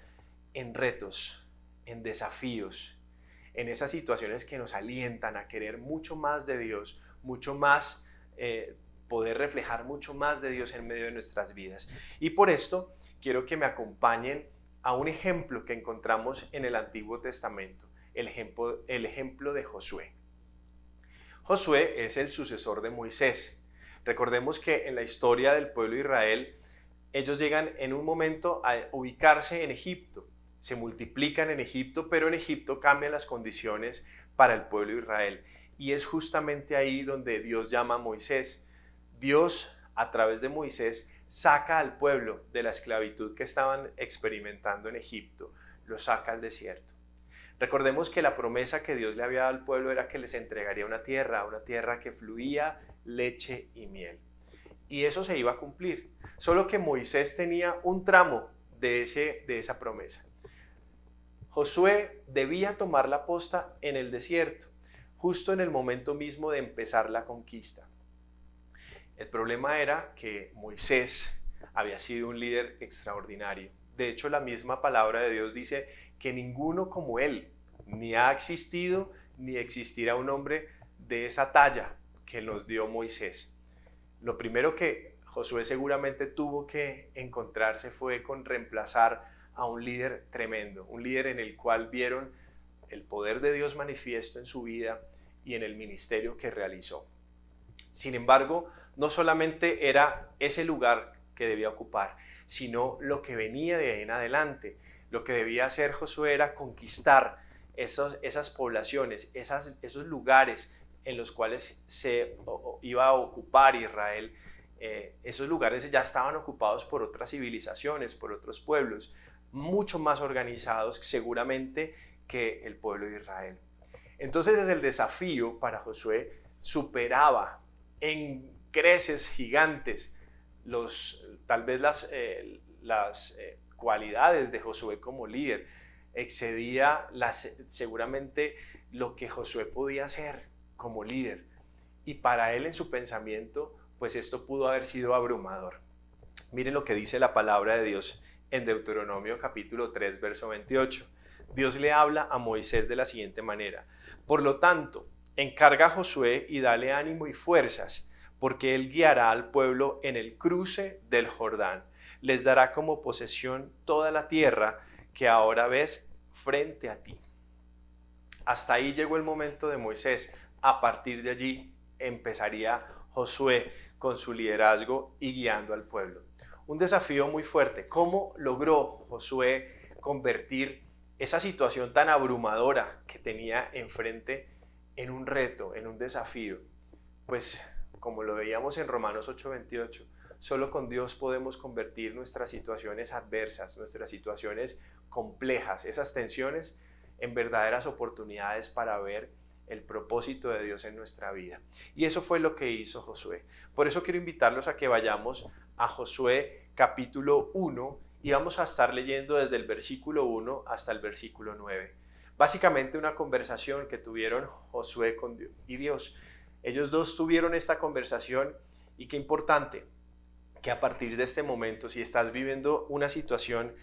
en retos, en desafíos, en esas situaciones que nos alientan a querer mucho más de Dios, mucho más, poder reflejar mucho más de Dios en medio de nuestras vidas. Y por esto quiero que me acompañen a un ejemplo que encontramos en el Antiguo Testamento, el ejemplo de Josué. Josué es el sucesor de Moisés. Recordemos que en la historia del pueblo de Israel, ellos llegan en un momento a ubicarse en Egipto. Se multiplican en Egipto, pero en Egipto cambian las condiciones para el pueblo de Israel. Y es justamente ahí donde Dios llama a Moisés. Dios, a través de Moisés, saca al pueblo de la esclavitud que estaban experimentando en Egipto, lo saca al desierto. Recordemos que la promesa que Dios le había dado al pueblo era que les entregaría una tierra que fluía leche y miel. Y eso se iba a cumplir, solo que Moisés tenía un tramo de esa promesa. Josué debía tomar la posta en el desierto, justo en el momento mismo de empezar la conquista. El problema era que Moisés había sido un líder extraordinario. De hecho, la misma palabra de Dios dice que ninguno como él, ni ha existido ni existirá un hombre de esa talla que nos dio Moisés. Lo primero que Josué seguramente tuvo que encontrarse fue con reemplazar a un líder tremendo, un líder en el cual vieron el poder de Dios manifiesto en su vida y en el ministerio que realizó. Sin embargo, no solamente era ese lugar que debía ocupar, sino lo que venía de ahí en adelante. Lo que debía hacer Josué era conquistar esas poblaciones, esos lugares en los cuales se iba a ocupar Israel. Esos lugares ya estaban ocupados por otras civilizaciones, por otros pueblos, mucho más organizados seguramente que el pueblo de Israel. Entonces el desafío para Josué superaba en creces gigantes tal vez las cualidades de Josué como líder. Excedía seguramente lo que Josué podía hacer como líder, y para él en su pensamiento pues esto pudo haber sido abrumador. Miren lo que dice la palabra de Dios en Deuteronomio capítulo 3 verso 28. Dios le habla a Moisés de la siguiente manera: por lo tanto, encarga a Josué y dale ánimo y fuerzas, porque él guiará al pueblo en el cruce del Jordán. Les dará como posesión toda la tierra que ahora ves frente a ti. Hasta ahí llegó el momento de Moisés. A partir de allí empezaría Josué con su liderazgo y guiando al pueblo. Un desafío muy fuerte. ¿Cómo logró Josué convertir esa situación tan abrumadora que tenía enfrente en un reto, en un desafío? Pues como lo veíamos en Romanos 8:28, solo con Dios podemos convertir nuestras situaciones adversas, nuestras situaciones complejas, esas tensiones, en verdaderas oportunidades para ver el propósito de Dios en nuestra vida. Y eso fue lo que hizo Josué. Por eso quiero invitarlos a que vayamos a Josué capítulo 1 y vamos a estar leyendo desde el versículo 1 hasta el versículo 9. Básicamente una conversación que tuvieron Josué con Dios y Dios. Ellos dos tuvieron esta conversación, y qué importante que a partir de este momento, si estás viviendo una situación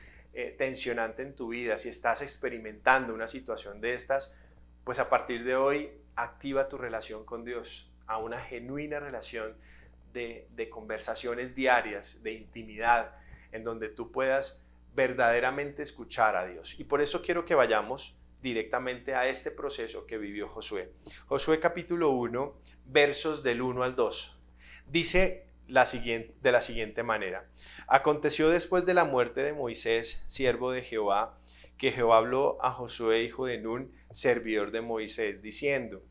tensionante en tu vida, si estás experimentando una situación de estas, pues a partir de hoy activa tu relación con Dios a una genuina relación de conversaciones diarias, de intimidad, en donde tú puedas verdaderamente escuchar a Dios. Y por eso quiero que vayamos directamente a este proceso que vivió Josué. Josué capítulo 1, versos del 1 al 2. Dice de la siguiente manera: aconteció después de la muerte de Moisés, siervo de Jehová, que Jehová habló a Josué, hijo de Nun, servidor de Moisés, diciendo: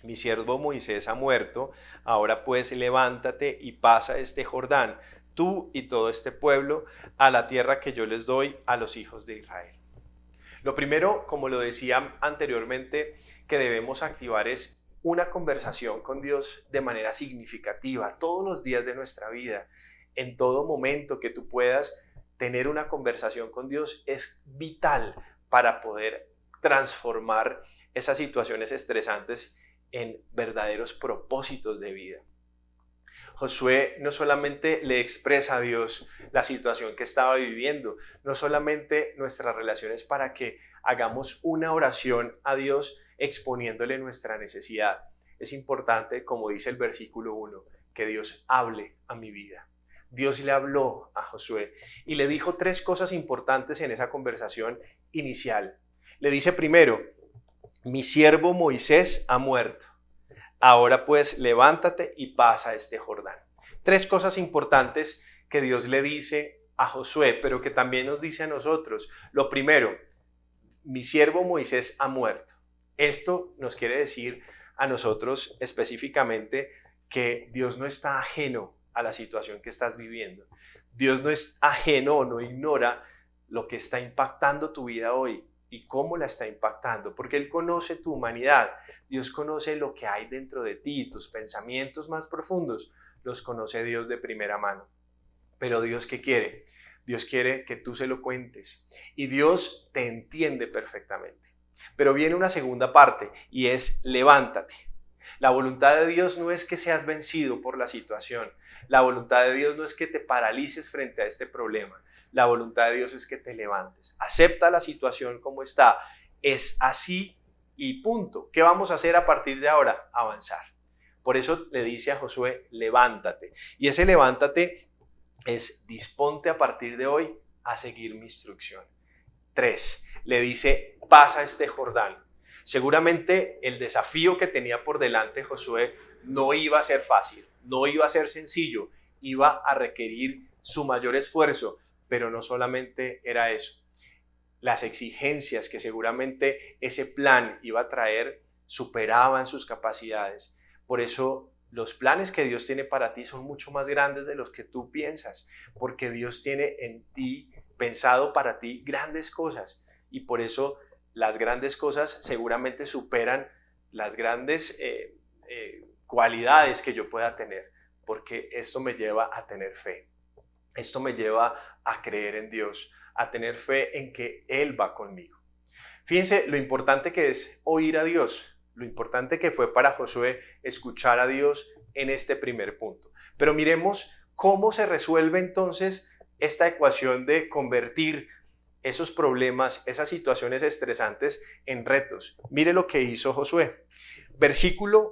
mi siervo Moisés ha muerto, ahora pues levántate y pasa este Jordán, tú y todo este pueblo, a la tierra que yo les doy a los hijos de Israel. Lo primero, como lo decía anteriormente, que debemos activar es una conversación con Dios de manera significativa, todos los días de nuestra vida, en todo momento que tú puedas tener una conversación con Dios es vital para poder transformar esas situaciones estresantes en verdaderos propósitos de vida. Josué no solamente le expresa a Dios la situación que estaba viviendo, no solamente nuestras relaciones para que hagamos una oración a Dios exponiéndole nuestra necesidad. Es importante, como dice el versículo 1, que Dios hable a mi vida. Dios le habló a Josué y le dijo 3 cosas importantes en esa conversación inicial. Le dice primero: mi siervo Moisés ha muerto. Ahora pues levántate y pasa este Jordán. 3 cosas importantes que Dios le dice a Josué, pero que también nos dice a nosotros. Lo primero: mi siervo Moisés ha muerto. Esto nos quiere decir a nosotros específicamente que Dios no está ajeno a la situación que estás viviendo. Dios no es ajeno o no ignora lo que está impactando tu vida hoy y cómo la está impactando, porque Él conoce tu humanidad. Dios conoce lo que hay dentro de ti, tus pensamientos más profundos, los conoce Dios de primera mano. Pero Dios, ¿qué quiere? Dios quiere que tú se lo cuentes y Dios te entiende perfectamente. Pero viene una segunda parte y es: levántate. La voluntad de Dios no es que seas vencido por la situación. La voluntad de Dios no es que te paralices frente a este problema. La voluntad de Dios es que te levantes. Acepta la situación como está. Es así y punto. ¿Qué vamos a hacer a partir de ahora? Avanzar. Por eso le dice a Josué: levántate. Y ese levántate es: disponte a partir de hoy a seguir mi instrucción. 3. Le dice: pasa este Jordán. Seguramente el desafío que tenía por delante Josué no iba a ser fácil, no iba a ser sencillo, iba a requerir su mayor esfuerzo, pero no solamente era eso. Las exigencias que seguramente ese plan iba a traer superaban sus capacidades. Por eso los planes que Dios tiene para ti son mucho más grandes de los que tú piensas, porque Dios tiene en ti, pensado para ti, grandes cosas, y por eso las grandes cosas seguramente superan las grandes cualidades que yo pueda tener, porque esto me lleva a tener fe. Esto me lleva a creer en Dios, a tener fe en que Él va conmigo. Fíjense lo importante que es oír a Dios, lo importante que fue para Josué escuchar a Dios en este primer punto. Pero miremos cómo se resuelve entonces esta ecuación de convertir esos problemas, esas situaciones estresantes en retos. Mire lo que hizo Josué.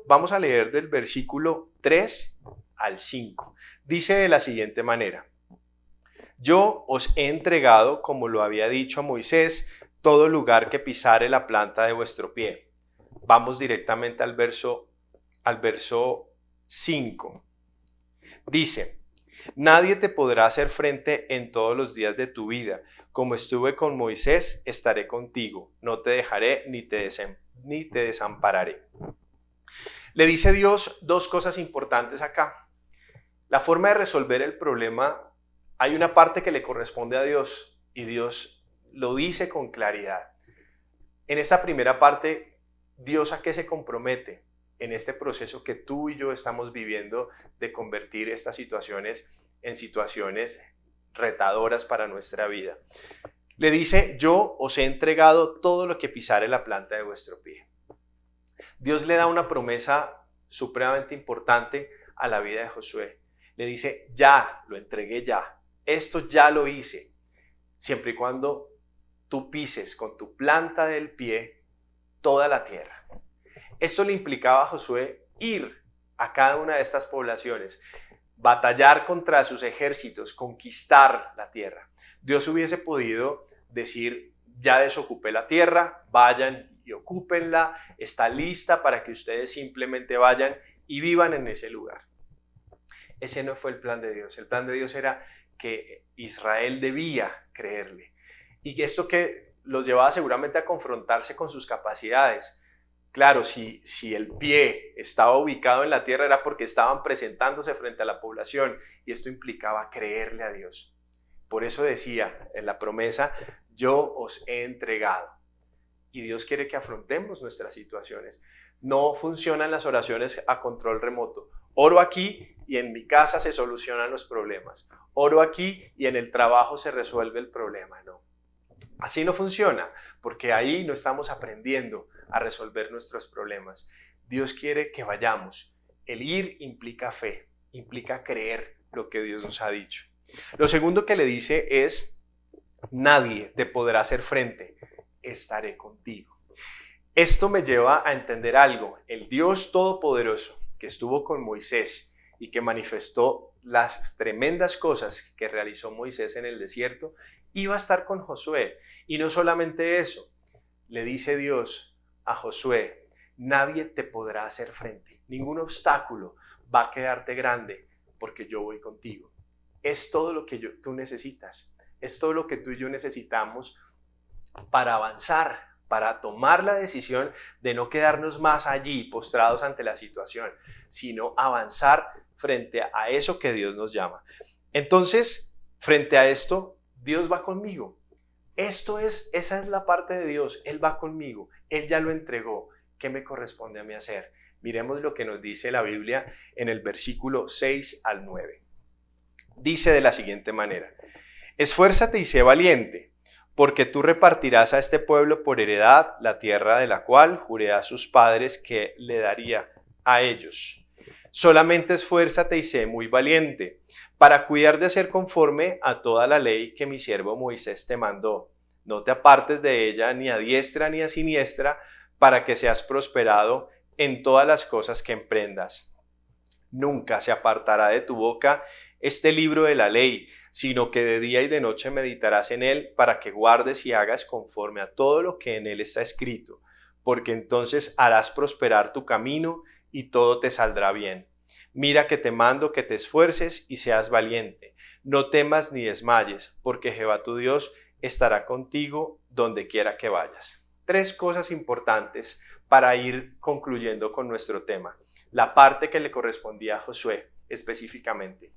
Vamos a leer del versículo 3 al 5. Dice de la siguiente manera: yo os he entregado, como lo había dicho a Moisés, todo lugar que pisare la planta de vuestro pie. Vamos directamente al verso 5. Dice: nadie te podrá hacer frente en todos los días de tu vida. Como estuve con Moisés, estaré contigo. No te dejaré ni te desampararé. Le dice Dios 2 cosas importantes acá. La forma de resolver el problema, hay una parte que le corresponde a Dios y Dios lo dice con claridad. En esta primera parte, ¿Dios a qué se compromete en este proceso que tú y yo estamos viviendo de convertir estas situaciones en situaciones retadoras para nuestra vida? Le dice: yo os he entregado todo lo que pisare la planta de vuestro pie. Dios le da una promesa supremamente importante a la vida de Josué. Le dice: ya, lo entregué ya. Esto ya lo hice. Siempre y cuando tú pises con tu planta del pie toda la tierra. Esto le implicaba a Josué ir a cada una de estas poblaciones, batallar contra sus ejércitos, conquistar la tierra. Dios hubiese podido decir, ya desocupé la tierra, vayan y ocúpenla, está lista para que ustedes simplemente vayan y vivan en ese lugar. Ese no fue el plan de Dios. El plan de Dios era que Israel debía creerle. Y esto que los llevaba seguramente a confrontarse con sus capacidades. Claro, si el pie estaba ubicado en la tierra era porque estaban presentándose frente a la población y esto implicaba creerle a Dios. Por eso decía en la promesa, yo os he entregado. Y Dios quiere que afrontemos nuestras situaciones. No funcionan las oraciones a control remoto. Oro aquí y en mi casa se solucionan los problemas. Oro aquí y en el trabajo se resuelve el problema. No. Así no funciona, porque ahí no estamos aprendiendo a resolver nuestros problemas. Dios quiere que vayamos. El ir implica fe, implica creer lo que Dios nos ha dicho. Lo segundo que le dice es, nadie te podrá hacer frente, estaré contigo. Esto me lleva a entender algo. El Dios Todopoderoso que estuvo con Moisés y que manifestó las tremendas cosas que realizó Moisés en el desierto, iba a estar con Josué. Y no solamente eso, le dice Dios a Josué, nadie te podrá hacer frente, ningún obstáculo va a quedarte grande porque yo voy contigo. Es todo lo que tú necesitas, es todo lo que tú y yo necesitamos para avanzar, para tomar la decisión de no quedarnos más allí postrados ante la situación, sino avanzar frente a eso que Dios nos llama. Entonces, frente a esto, Dios va conmigo. Esa es la parte de Dios. Él va conmigo. Él ya lo entregó. ¿Qué me corresponde a mí hacer? Miremos lo que nos dice la Biblia en el versículo 6 al 9. Dice de la siguiente manera: esfuérzate y sé valiente, porque tú repartirás a este pueblo por heredad la tierra de la cual juré a sus padres que le daría a ellos. Solamente esfuérzate y sé muy valiente, para cuidar de hacer conforme a toda la ley que mi siervo Moisés te mandó. No te apartes de ella ni a diestra ni a siniestra, para que seas prosperado en todas las cosas que emprendas. Nunca se apartará de tu boca este libro de la ley, sino que de día y de noche meditarás en él, para que guardes y hagas conforme a todo lo que en él está escrito, porque entonces harás prosperar tu camino y todo te saldrá bien. Mira que te mando que te esfuerces y seas valiente. No temas ni desmayes, porque Jehová tu Dios estará contigo donde quiera que vayas. 3 cosas importantes para ir concluyendo con nuestro tema. La parte que le correspondía a Josué específicamente.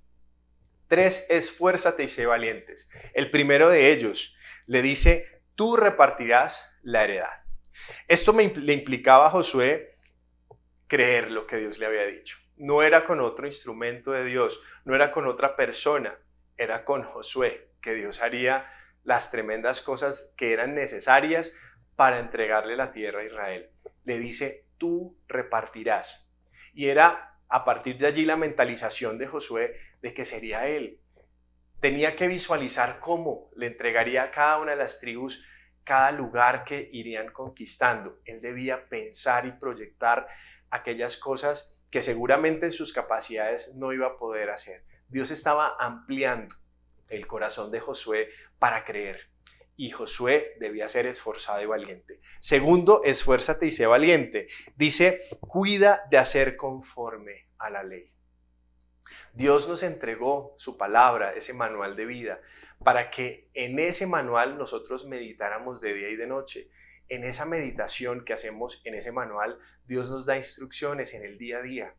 3, esfuérzate y sé valientes. El primero de ellos le dice, tú repartirás la heredad. Esto le implicaba a Josué creer lo que Dios le había dicho. No era con otro instrumento de Dios, no era con otra persona, era con Josué, que Dios haría las tremendas cosas que eran necesarias para entregarle la tierra a Israel. Le dice, tú repartirás. Y era a partir de allí la mentalización de Josué de que sería él. Tenía que visualizar cómo le entregaría a cada una de las tribus cada lugar que irían conquistando. Él debía pensar y proyectar aquellas cosas que seguramente en sus capacidades no iba a poder hacer. Dios estaba ampliando el corazón de Josué para creer. Y Josué debía ser esforzado y valiente. Segundo, esfuérzate y sé valiente. Dice, cuida de hacer conforme a la ley. Dios nos entregó su palabra, ese manual de vida, para que en ese manual nosotros meditáramos de día y de noche. En esa meditación que hacemos en ese manual, Dios nos da instrucciones en el día a día.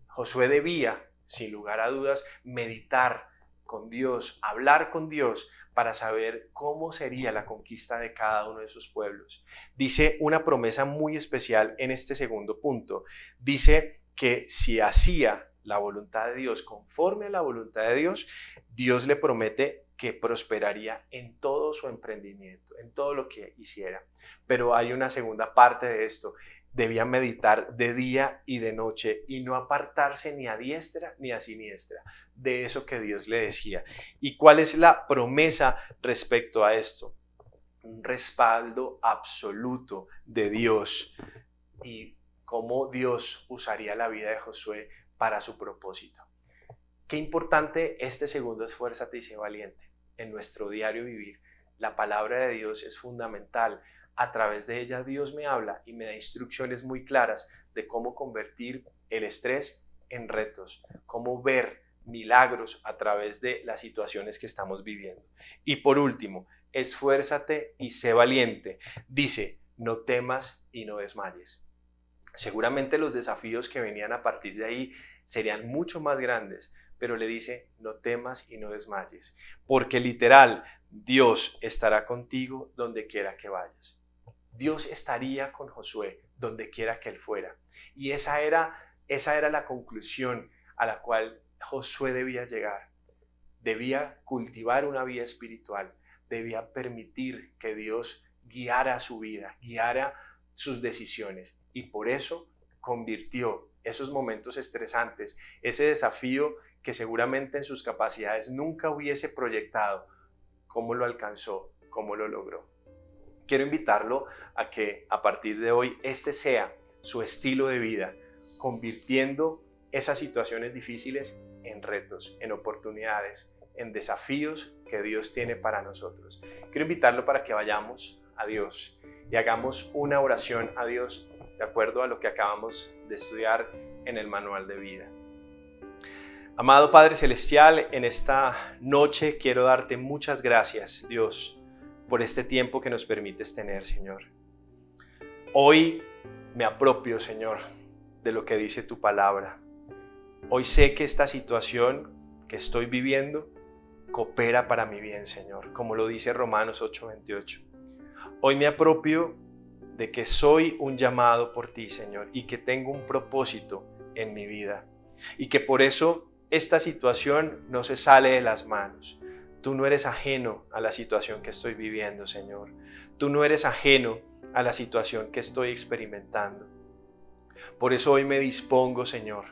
Josué debía, sin lugar a dudas, meditar con Dios, hablar con Dios para saber cómo sería la conquista de cada uno de sus pueblos. Dice una promesa muy especial en este segundo punto. Dice que si hacía la voluntad de Dios, conforme a la voluntad de Dios, Dios le promete que prosperaría en todo su emprendimiento, en todo lo que hiciera. Pero hay una segunda parte de esto. Debía meditar de día y de noche y no apartarse ni a diestra ni a siniestra de eso que Dios le decía. ¿Y cuál es la promesa respecto a esto? Un respaldo absoluto de Dios y cómo Dios usaría la vida de Josué para su propósito. Qué importante este segundo esfuérzate y sé valiente. En nuestro diario vivir, la palabra de Dios es fundamental. A través de ella Dios me habla y me da instrucciones muy claras de cómo convertir el estrés en retos, cómo ver milagros a través de las situaciones que estamos viviendo. Y por último, esfuérzate y sé valiente. Dice, no temas y no desmayes. Seguramente los desafíos que venían a partir de ahí serían mucho más grandes, pero le dice, no temas y no desmayes, porque literal, Dios estará contigo donde quiera que vayas. Dios estaría con Josué donde quiera que él fuera. Y esa era la conclusión a la cual Josué debía llegar. Debía cultivar una vida espiritual, debía permitir que Dios guiara su vida, guiara sus decisiones. Y por eso convirtió esos momentos estresantes, ese desafío que seguramente en sus capacidades nunca hubiese proyectado, cómo lo alcanzó, cómo lo logró. Quiero invitarlo a que a partir de hoy este sea su estilo de vida, convirtiendo esas situaciones difíciles en retos, en oportunidades, en desafíos que Dios tiene para nosotros. Quiero invitarlo para que vayamos a Dios y hagamos una oración a Dios de acuerdo a lo que acabamos de estudiar en el manual de vida. Amado Padre Celestial, en esta noche quiero darte muchas gracias, Dios, por este tiempo que nos permites tener, Señor. Hoy me apropio, Señor, de lo que dice tu palabra. Hoy sé que esta situación que estoy viviendo coopera para mi bien, Señor, como lo dice Romanos 8:28. Hoy me apropio de que soy un llamado por ti, Señor, y que tengo un propósito en mi vida, y que por eso esta situación no se sale de las manos. Tú no eres ajeno a la situación que estoy viviendo, Señor. Tú no eres ajeno a la situación que estoy experimentando. Por eso hoy me dispongo, Señor.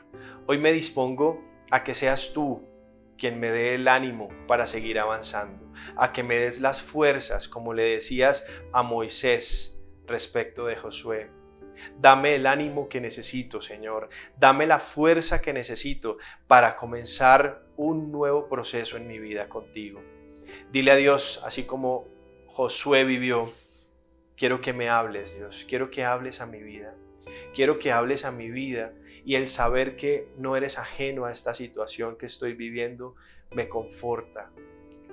Hoy me dispongo a que seas tú quien me dé el ánimo para seguir avanzando, a que me des las fuerzas, como le decías a Moisés respecto de Josué. Dame el ánimo que necesito, Señor. Dame la fuerza que necesito para comenzar un nuevo proceso en mi vida contigo. Dile a Dios, así como Josué vivió, quiero que me hables, Dios. Quiero que hables a mi vida. Quiero que hables a mi vida y el saber que no eres ajeno a esta situación que estoy viviendo me conforta.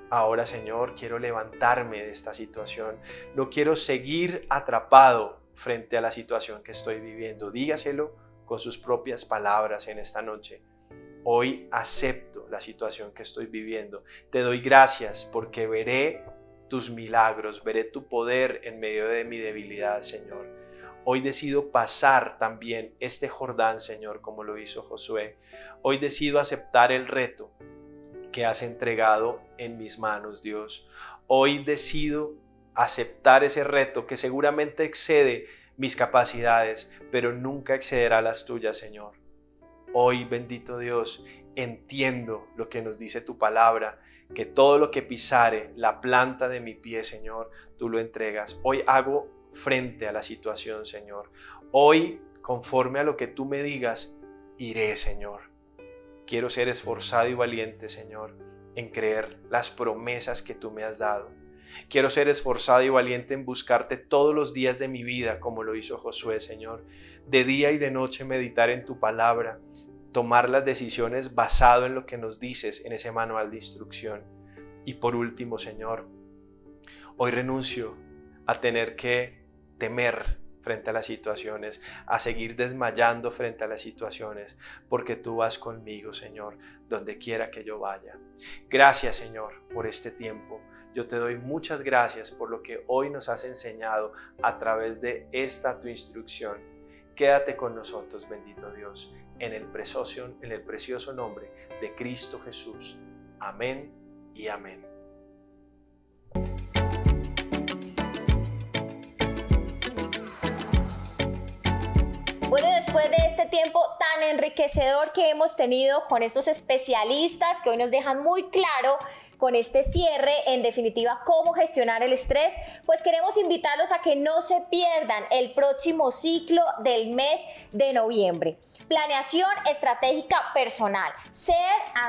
Ahora, Señor, quiero levantarme de esta situación. No quiero seguir atrapado frente a la situación que estoy viviendo. Dígaselo con sus propias palabras en esta noche. Hoy acepto la situación que estoy viviendo. Te doy gracias porque veré tus milagros, veré tu poder en medio de mi debilidad, Señor. Hoy decido pasar también este Jordán, Señor, como lo hizo Josué. Hoy decido aceptar el reto que has entregado en mis manos, Dios. Hoy decido aceptar ese reto que seguramente excede mis capacidades, pero nunca excederá las tuyas, Señor. Hoy, bendito Dios, entiendo lo que nos dice tu palabra, que todo lo que pisare la planta de mi pie, Señor, tú lo entregas. Hoy hago frente a la situación, Señor. Hoy, conforme a lo que tú me digas, iré, Señor. Quiero ser esforzado y valiente, Señor, en creer las promesas que tú me has dado. Quiero ser esforzado y valiente en buscarte todos los días de mi vida, como lo hizo Josué, Señor. De día y de noche meditar en tu palabra, tomar las decisiones basado en lo que nos dices en ese manual de instrucción. Y por último, Señor, hoy renuncio a tener que temer frente a las situaciones, a seguir desmayando frente a las situaciones, porque tú vas conmigo, Señor, donde quiera que yo vaya. Gracias, Señor, por este tiempo. Yo te doy muchas gracias por lo que hoy nos has enseñado a través de esta tu instrucción. Quédate con nosotros, bendito Dios, en el precioso nombre de Cristo Jesús. Amén y amén. Bueno, después de este tiempo tan enriquecedor que hemos tenido con estos especialistas que hoy nos dejan muy claro con este cierre, en definitiva, cómo gestionar el estrés, pues queremos invitarlos a que no se pierdan el próximo ciclo del mes de noviembre. Planeación estratégica personal, ser,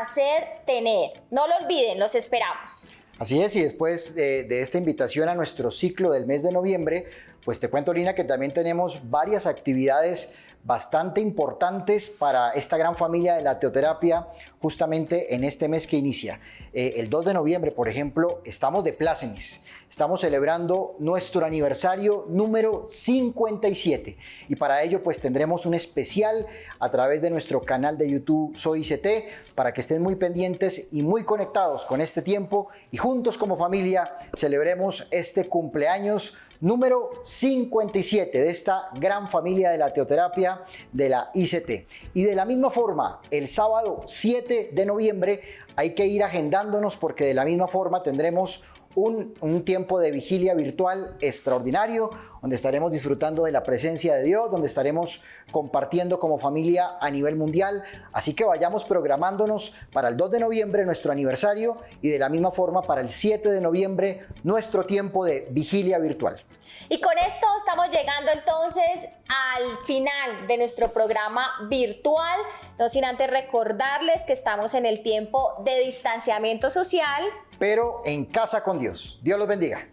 hacer, tener. No lo olviden, los esperamos. Así es, y después de esta invitación a nuestro ciclo del mes de noviembre, pues te cuento, Lina, que también tenemos varias actividades bastante importantes para esta gran familia de la teoterapia justamente en este mes que inicia. El 2 de noviembre, por ejemplo, estamos de plácemes. Estamos celebrando nuestro aniversario número 57 y para ello pues tendremos un especial a través de nuestro canal de YouTube Soy ICT para que estén muy pendientes y muy conectados con este tiempo y juntos como familia celebremos este cumpleaños número 57 de esta gran familia de la teoterapia de la ICT. Y de la misma forma, el sábado 7 de noviembre hay que ir agendándonos porque de la misma forma tendremos un tiempo de vigilia virtual extraordinario, donde estaremos disfrutando de la presencia de Dios, donde estaremos compartiendo como familia a nivel mundial. Así que vayamos programándonos para el 2 de noviembre, nuestro aniversario, y de la misma forma para el 7 de noviembre, nuestro tiempo de vigilia virtual. Y con esto estamos llegando entonces al final de nuestro programa virtual, no sin antes recordarles que estamos en el tiempo de distanciamiento social, pero en casa con Dios. Dios los bendiga.